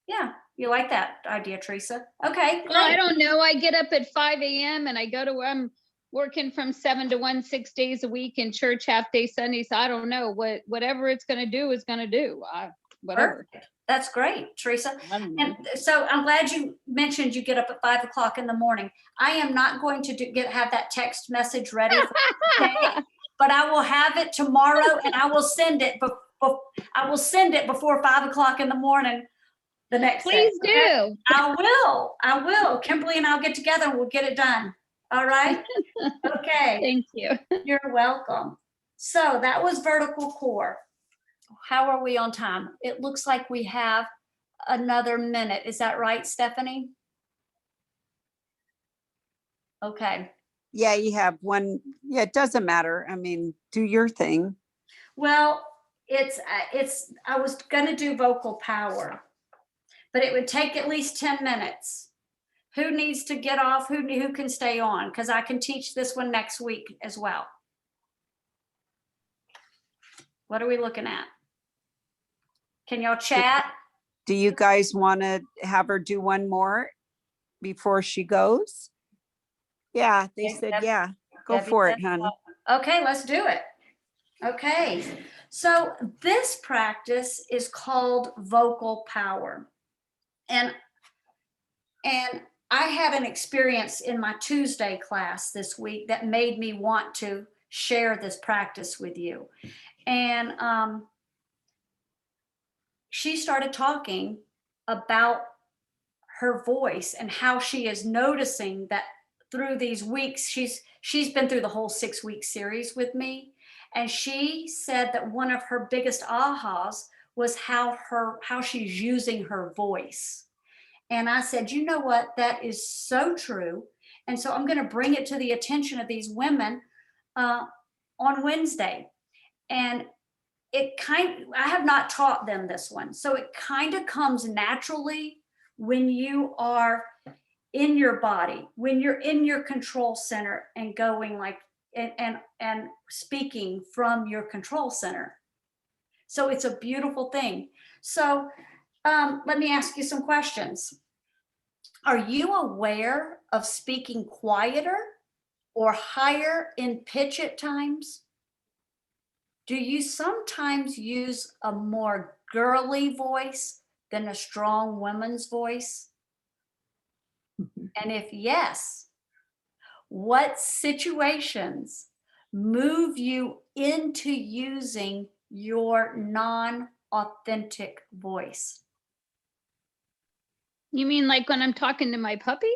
Yeah. You like that idea, Teresa? Okay. Well, I Great. don't know. I get up at 5 a.m. and I go to where I'm working from 7 to 1, 6 days a week in church, half day Sundays. I don't know whatever it's going to do is going to do. Whatever. Perfect. That's great, Teresa. I don't know. And so I'm glad you mentioned you get up at 5 o'clock in the morning. I am not going to have that text message ready for today, but I will have it tomorrow, and I will send it. I will send it before 5 o'clock in the morning the next day. Please do. I will. I will. Kimberly and I'll get together and we'll get it done. All right. Okay. Thank you. You're welcome. So that was vertical core. How are we on time? It looks like we have another minute. Is that right, Stephanie? Okay. Yeah, you have one. Yeah, it doesn't matter. I mean, do your thing. Well, I was going to do vocal power, but it would take at least 10 minutes. Who needs to get off? Who can stay on? Because I can teach this one next week as well. What are we looking at? Can y'all chat? Do you guys want to have her do one more before she goes? Yeah, they said, yeah, go Debbie for it, said honey. Okay, let's do it. Okay, so this practice is called vocal power. And I had an experience in my Tuesday class this week that made me want to share this practice with you. And she started talking about her voice and how she is noticing that through these weeks, she's been through the whole 6-week series with me. And she said that one of her biggest ahas was how she's using her voice. And I said, you know what? That is so true. And so I'm going to bring it to the attention of these women on Wednesday. And I have not taught them this one. So it kind of comes naturally when you are in your body, when you're in your control center and going like, and speaking from your control center. So it's a beautiful thing. So let me ask you some questions. Are you aware of speaking quieter or higher in pitch at times? Do you sometimes use a more girly voice than a strong woman's voice? And if yes, what situations move you into using your non-authentic voice? You mean like when I'm talking to my puppy?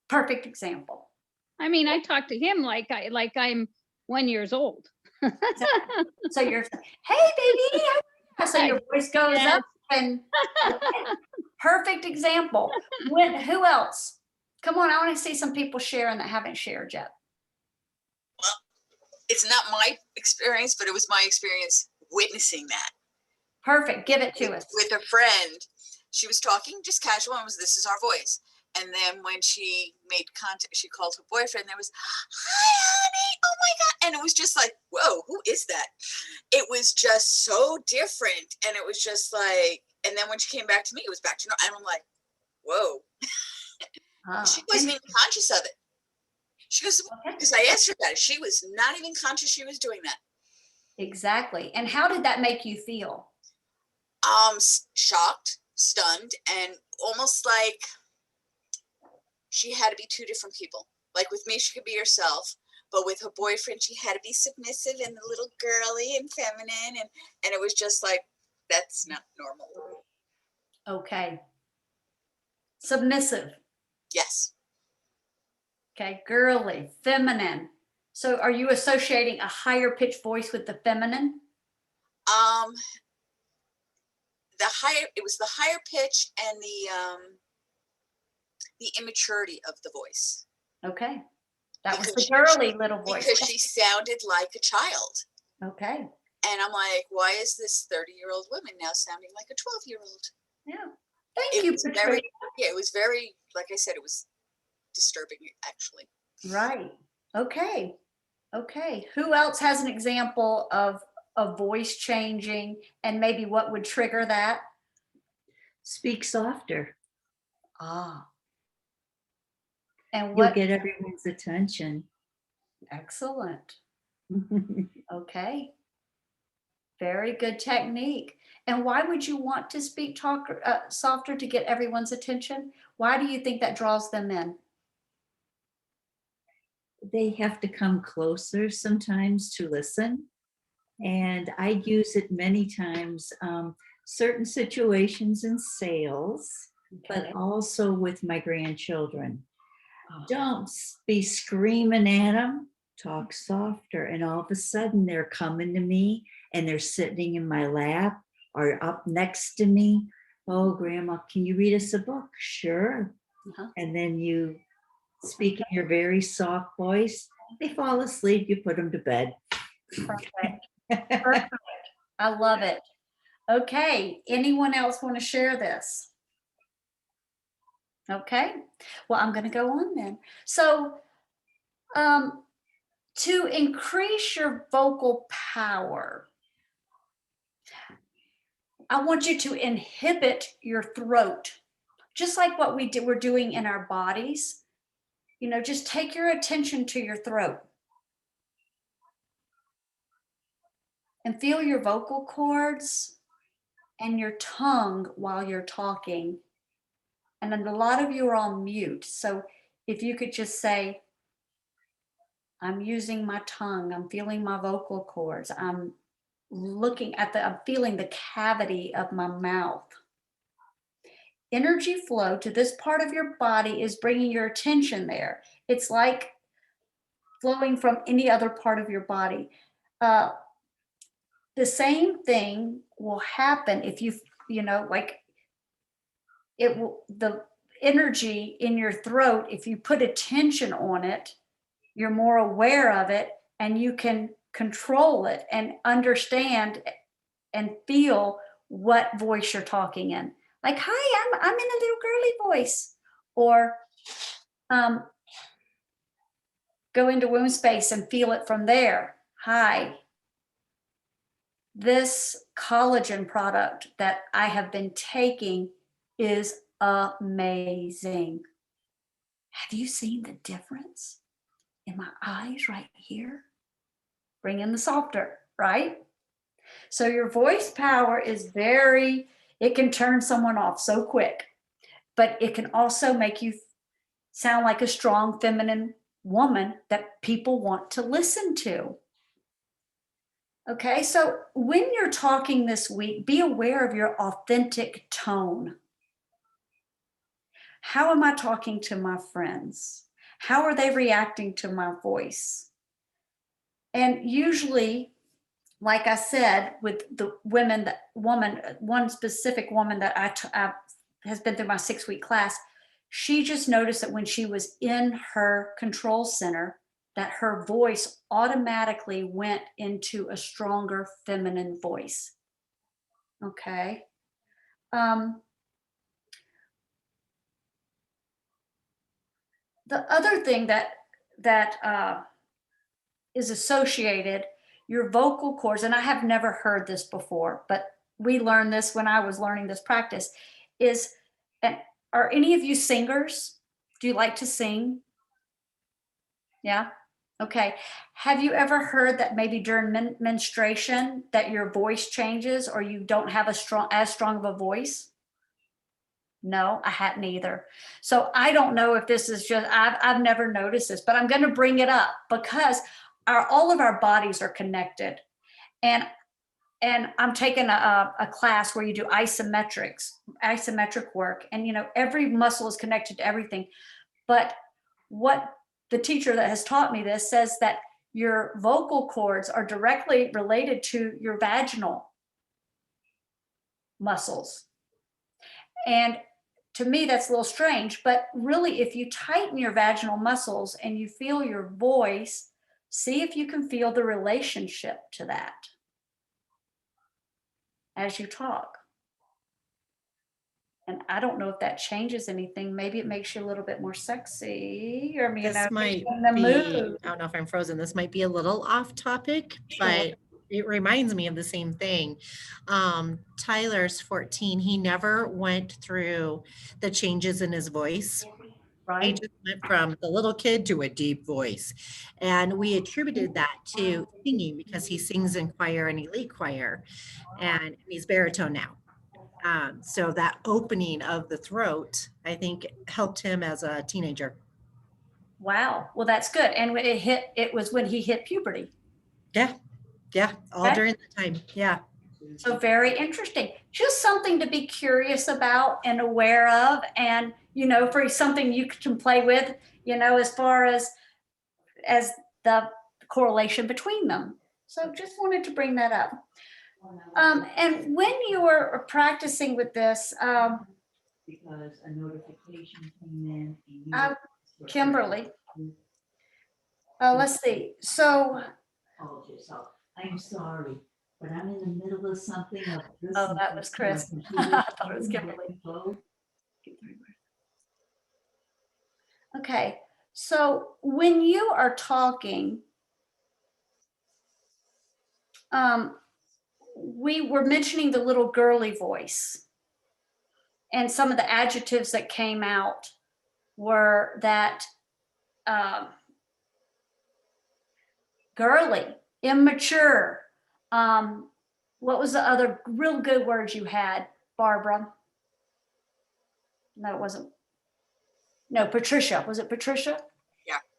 Perfect example. I mean, I talk to him like I'm 1 year old. So you're, hey baby, so your voice goes Yes. up and perfect example. Who else? Come on, I want to see some people sharing that haven't shared yet. Well, it's not my experience, but it was my experience witnessing that. Perfect, give it to us. With a friend, she was talking just casual and this is our voice. And then when she made contact, she called her boyfriend. There was, hi, honey. Oh my God. And it was just like, whoa, who is that? It was just so different. And it was just like, and then when she came back to me, it was back to normal. And I'm like, whoa. She wasn't even conscious of it. She goes, because I asked her about it. She was not even conscious she was doing that. Exactly. And how did that make you feel? Shocked, stunned, and almost like she had to be two different people. Like with me, she could be herself, but with her boyfriend, she had to be submissive and a little girly and feminine. And it was just like, that's not normal. Okay. Submissive. Yes. Okay. Girly, feminine. So are you associating a higher pitched voice with the feminine? It was the higher pitch and the immaturity of the voice. Okay. That was Because the girly little voice. Because she sounded like a child. Okay. And I'm like, why is this 30-year-old woman now sounding like a 12-year-old? Yeah. Thank It you, was Patricia. very, yeah, it was very, like I said, it was disturbing actually. Right. Okay. Okay. Who else has an example of a voice changing and maybe what would trigger that? Speak softer. Ah. And You'll what? get everyone's attention. Excellent. Okay. Very good technique. And why would you want to speak softer to get everyone's attention? Why do you think that draws them in? They have to come closer sometimes to listen. And I use it many times, certain situations in sales, but Okay. also with my grandchildren. Oh, Don't be screaming at them, talk softer. And all of a sudden they're coming to me and they're sitting in my lap or up next to me. Oh, Grandma, can you read us a book? Sure. uh-huh. And then you speak in your very soft voice. They fall asleep, you put them to bed. Perfect. Perfect. I love it. Okay. Anyone else want to share this? Okay. Well, I'm going to go on then. So, to increase your vocal power, I want you to inhibit your throat, just like what we're doing in our bodies. You know, just take your attention to your throat and feel your vocal cords and your tongue while you're talking. And then a lot of you are on mute. So if you could just say, I'm using my tongue, I'm feeling my vocal cords, I'm feeling the cavity of my mouth. Energy flow to this part of your body is bringing your attention there. It's like flowing from any other part of your body. The same thing will happen if like the energy in your throat, if you put attention on it, you're more aware of it and you can control it and understand and feel what voice you're talking in. Like, hi, I'm in a little girly voice. Or go into womb space and feel it from there. Hi. This collagen product that I have been taking is amazing. Have you seen the difference in my eyes right here? Bring in the softer, right? So your voice power is it can turn someone off so quick, but it can also make you sound like a strong feminine woman that people want to listen to. Okay, so when you're talking this week, be aware of your authentic tone. How am I talking to my friends? How are they reacting to my voice? And usually, like I said, with the one specific woman that I has been through my 6-week class, she just noticed that when she was in her control center, that her voice automatically went into a stronger feminine voice. Okay. The other thing that is associated, your vocal cords, and I have never heard this before, but we learned this when I was learning this practice, is, are any of you singers? Do you like to sing? Yeah. Okay. Have you ever heard that maybe during menstruation that your voice changes or you don't have as strong of a voice? No, I hadn't either. So I don't know if this is just, I've never noticed this, but I'm going to bring it up because all of our bodies are connected. And I'm taking a class where you do isometric work. And, every muscle is connected to everything. But what the teacher that has taught me this says that your vocal cords are directly related to your vaginal muscles. And to me, that's a little strange, but really, if you tighten your vaginal muscles and you feel your voice, see if you can feel the relationship to that as you talk. And I don't know if that changes anything. Maybe it makes you a little bit more sexy, or, you know, This might in the be, mood. I don't know if I'm frozen. This might be a little off topic, Sure. but it reminds me of the same thing. Tyler's 14. He never went through the changes in his voice. He Right? just went from the little kid to a deep voice. And we attributed that to singing because he sings in choir and elite choir, and he's baritone now. So that opening of the throat, I think, helped him as a teenager. Wow. Well, that's good. And when it was when he hit puberty. Yeah, yeah, all Okay. during the time. Yeah. So very interesting. Just something to be curious about and aware of, and, you know, for something you can play with, you know, as far as the correlation between them. So just wanted to bring that up. And when you were practicing with this, Because a notification came in. Kimberly, let's see. So, I'm sorry, but I'm in the middle of something. oh, that was Chris. I thought it was Kimberly. Okay. So when you are talking, we were mentioning the little girly voice, and some of the adjectives that came out were that girly, immature. What was the other real good words you had, Barbara? No, it wasn't. No, Patricia. Was it Patricia?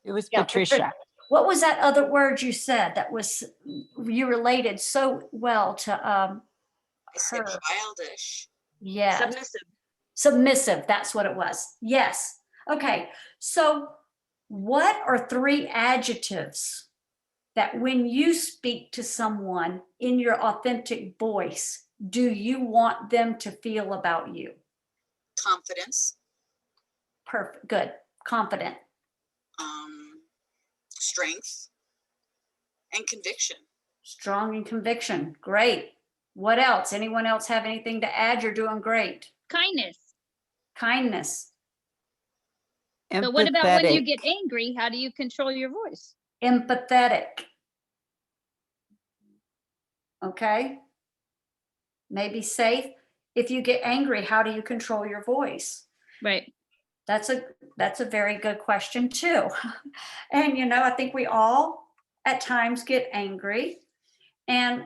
It was Yeah, Patricia. What was that other word you said that was, you related so well to I said her? childish. Yes. Submissive. Submissive, that's what it was. Yes. Okay. So what are 3 adjectives that when you speak to someone in your authentic voice, do you want them to feel about you? Confidence, Perfect. Good. Confident. strength, and conviction. Strong in conviction. Great. What else? Anyone else have anything to add? You're doing great. Kindness. Kindness. But what about when you Empathetic. get angry? How do you control your voice? Empathetic. Okay. Maybe safe. If you get angry, how do you control your voice? Right. That's a very good question too. And, you know, I think we all at times get angry, and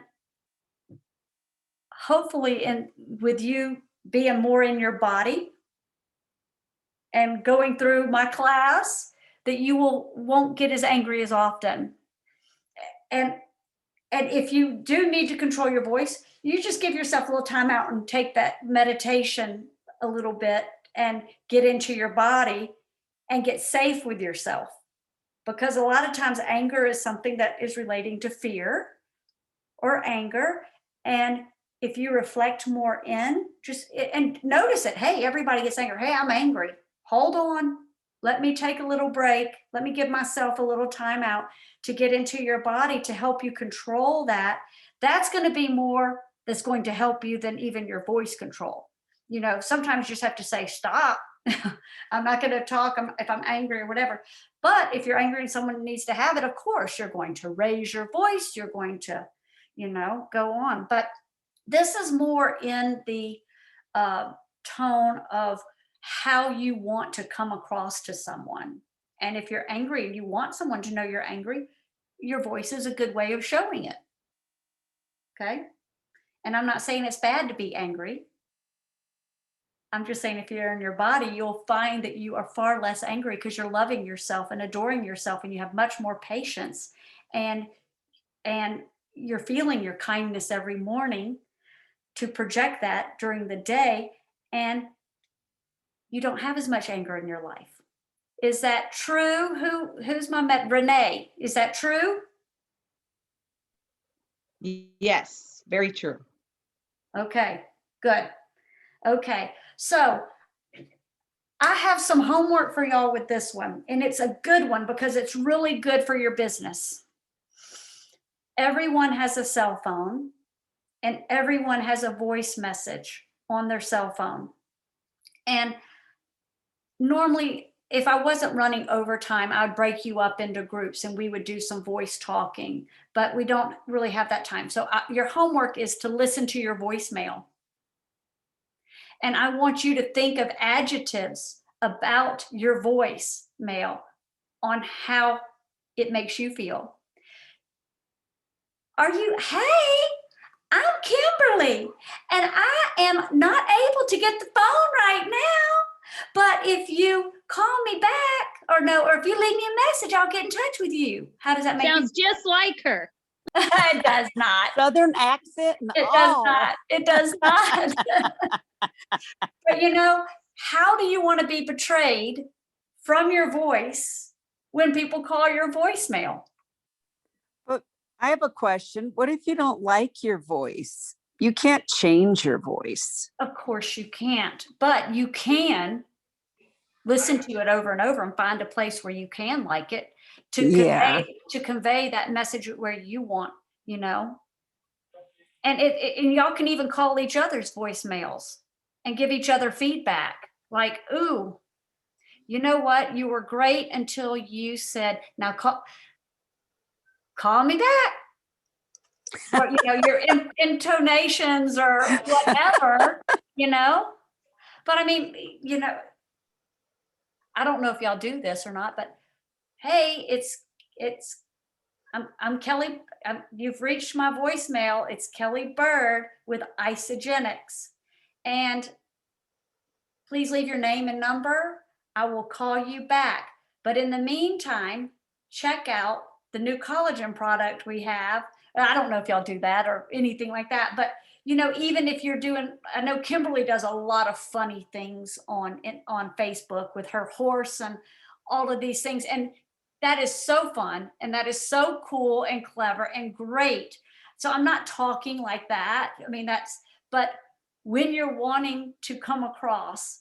hopefully with you being more in your body and going through my class, that you won't get as angry as often. And if you do need to control your voice, you just give yourself a little time out and take that meditation a little bit and get into your body and get safe with yourself. Because a lot of times anger is something that is relating to fear or anger. And if you reflect more in, just and notice it. Hey, everybody gets angry. Hey, I'm angry. Hold on. Let me take a little break. Let me give myself a little time out to get into your body to help you control that. That's going to be more that's going to help you than even your voice control. You know, sometimes you just have to say, stop. I'm not going to talk if I'm angry or whatever. But if you're angry and someone needs to have it, of course, you're going to raise your voice. You're going to, you know, go on. But this is more in the tone of how you want to come across to someone. And if you're angry and you want someone to know you're angry, your voice is a good way of showing it. Okay. And I'm not saying it's bad to be angry. I'm just saying if you're in your body, you'll find that you are far less angry because you're loving yourself and adoring yourself, and you have much more patience, and you're feeling your kindness every morning to project that during the day, and you don't have as much anger in your life. Is that true? Who's my Renee? Is that true? Yes, very true. Okay, good. Okay, so I have some homework for y'all with this one, and it's a good one because it's really good for your business. Everyone has a cell phone, and everyone has a voice message on their cell phone. And normally, if I wasn't running overtime, I'd break you up into groups and we would do some voice talking, but we don't really have that time. So your homework is to listen to your voicemail. And I want you to think of adjectives about your voicemail on how it makes you feel. Hey, I'm Kimberly, and I am not able to get the phone right now. But if you call me back, or if you leave me a message, I'll get in touch with you. How does that make Sounds just like her. you? It does not. Southern accent. It does not. It does not. But how do you want to be portrayed from your voice when people call your voicemail? But I have a question. What if you don't like your voice? You can't change your voice. Of course you can't, but you can listen to it over and over and find a place where you can like it to convey that message where you want, and and y'all can even call each other's voicemails and give each other feedback. Like, ooh, you know what? You were great until you said, now call me back. Or, your intonations or whatever, But I mean, I don't know if y'all do this or not, but hey, I'm Kelley. You've reached my voicemail. It's Kelley Bird with Isogenics. And please leave your name and number. I will call you back. But in the meantime, check out the new collagen product we have. I don't know if y'all do that or anything like that, but even if you're I know Kimberly does a lot of funny things on Facebook with her horse and all of these things. And that is so fun. And that is so cool and clever and great. So I'm not talking like that. I mean, but when you're wanting to come across,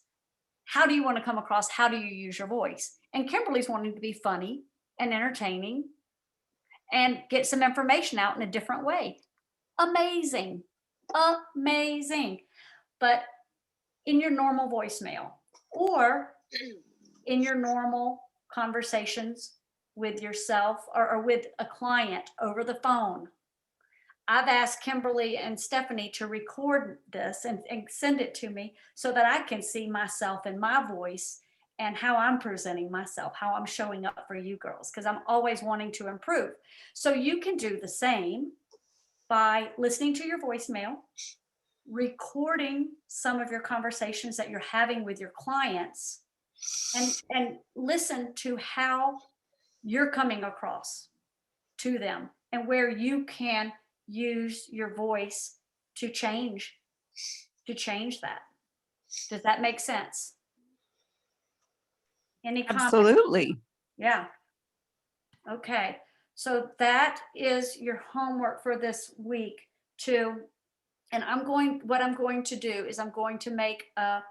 how do you want to come across? How do you use your voice? And Kimberly's wanting to be funny and entertaining and get some information out in a different way. Amazing. But in your normal voicemail or in your normal conversations with yourself or with a client over the phone, I've asked Kimberly and Stephanie to record this and send it to me so that I can see myself in my voice and how I'm presenting myself, how I'm showing up for you girls, because I'm always wanting to improve. So you can do the same by listening to your voicemail, recording some of your conversations that you're having with your clients, and listen to how you're coming across to them and where you can use your voice to change that. Does that make sense? Any comments? Absolutely. Yeah. Okay. So that is your homework for this week and what I'm going to do is I'm going to make a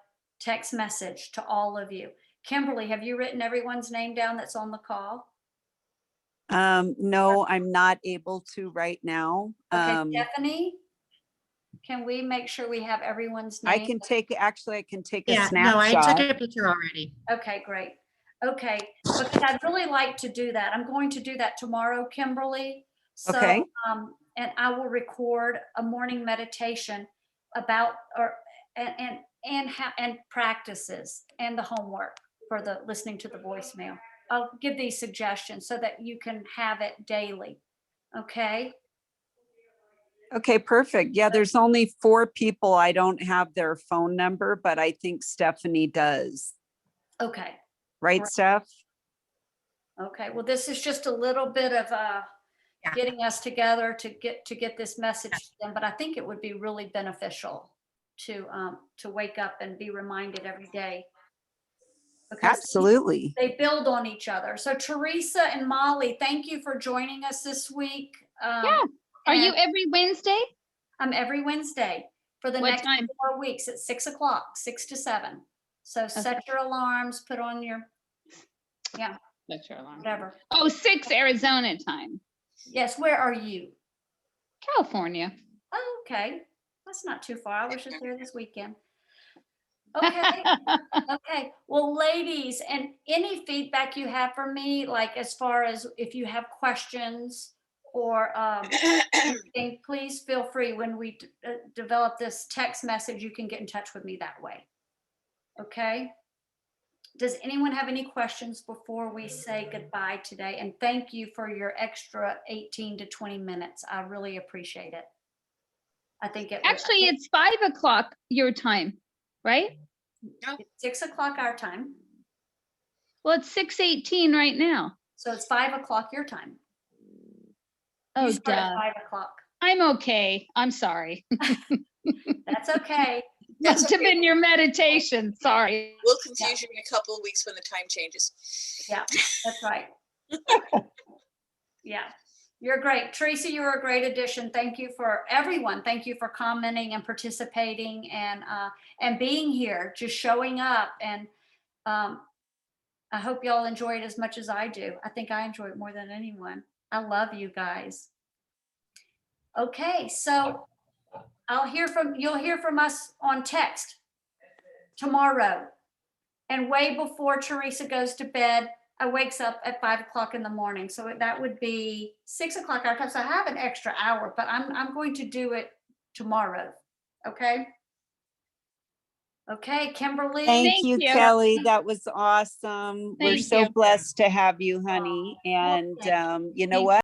text message to all of you. Kimberly, have you written everyone's name down that's on the call? No, I'm not able to right now. Okay, Stephanie, can we make sure we have everyone's name? I can take a Yeah, snapshot. no, I took a picture already. Okay, great. Okay, because I'd really like to do that. I'm going to do that tomorrow, Kimberly. So, Okay. And I will record a morning meditation about and practices and the homework for the listening to the voicemail. I'll give these suggestions so that you can have it daily. Okay. Okay, perfect. Yeah, there's only 4 people. I don't have their phone number, but I think Stephanie does. Okay. Right, Steph? Okay. Well, this is just a little bit of getting us together to get this message to them, but I think it would be really beneficial to wake up and be reminded every day. Because Absolutely. they build on each other. So Teresa and Molly, thank you for joining us this week. Yeah. Are you every Wednesday? I'm every Wednesday for the What next time? 4 weeks at 6 o'clock, 6 to 7. So set your alarms, put on your, That's your alarm. whatever. Oh, 6 Arizona time. Yes, where are you? California. Oh, okay. That's not too far. I was just there this weekend. Okay. Okay. Well, ladies, and any feedback you have for me, like as far as if you have questions or anything, please feel free when we develop this text message, you can get in touch with me that way. Okay. Does anyone have any questions before we say goodbye today? And thank you for your extra 18 to 20 minutes. I really appreciate it. I think it was Actually, it's 5 o'clock your time, right? it's 6 o'clock our time. Well, it's 6:18 right now. So it's 5 o'clock your time. Oh, You start at duh. 5 o'clock. I'm okay. I'm sorry. That's okay. That's Must have okay. been your meditation. Sorry. We'll confuse you in a couple of weeks when the time changes. Yeah, that's right. Yeah, you're great. Teresa, you're a great addition. Thank you for everyone. Thank you for commenting and participating and being here, just showing up. And I hope y'all enjoy it as much as I do. I think I enjoy it more than anyone. I love you guys. Okay, so you'll hear from us on text tomorrow. And way before Teresa goes to bed, I wakes up at 5 o'clock in the morning. So that would be 6 o'clock our time. So I have an extra hour, but I'm going to do it tomorrow. Okay. Okay, Kimberly. Thank Thank you, you. Kelly. That was awesome. We're Thank so you. blessed to have you, honey. And thank you know Thank what?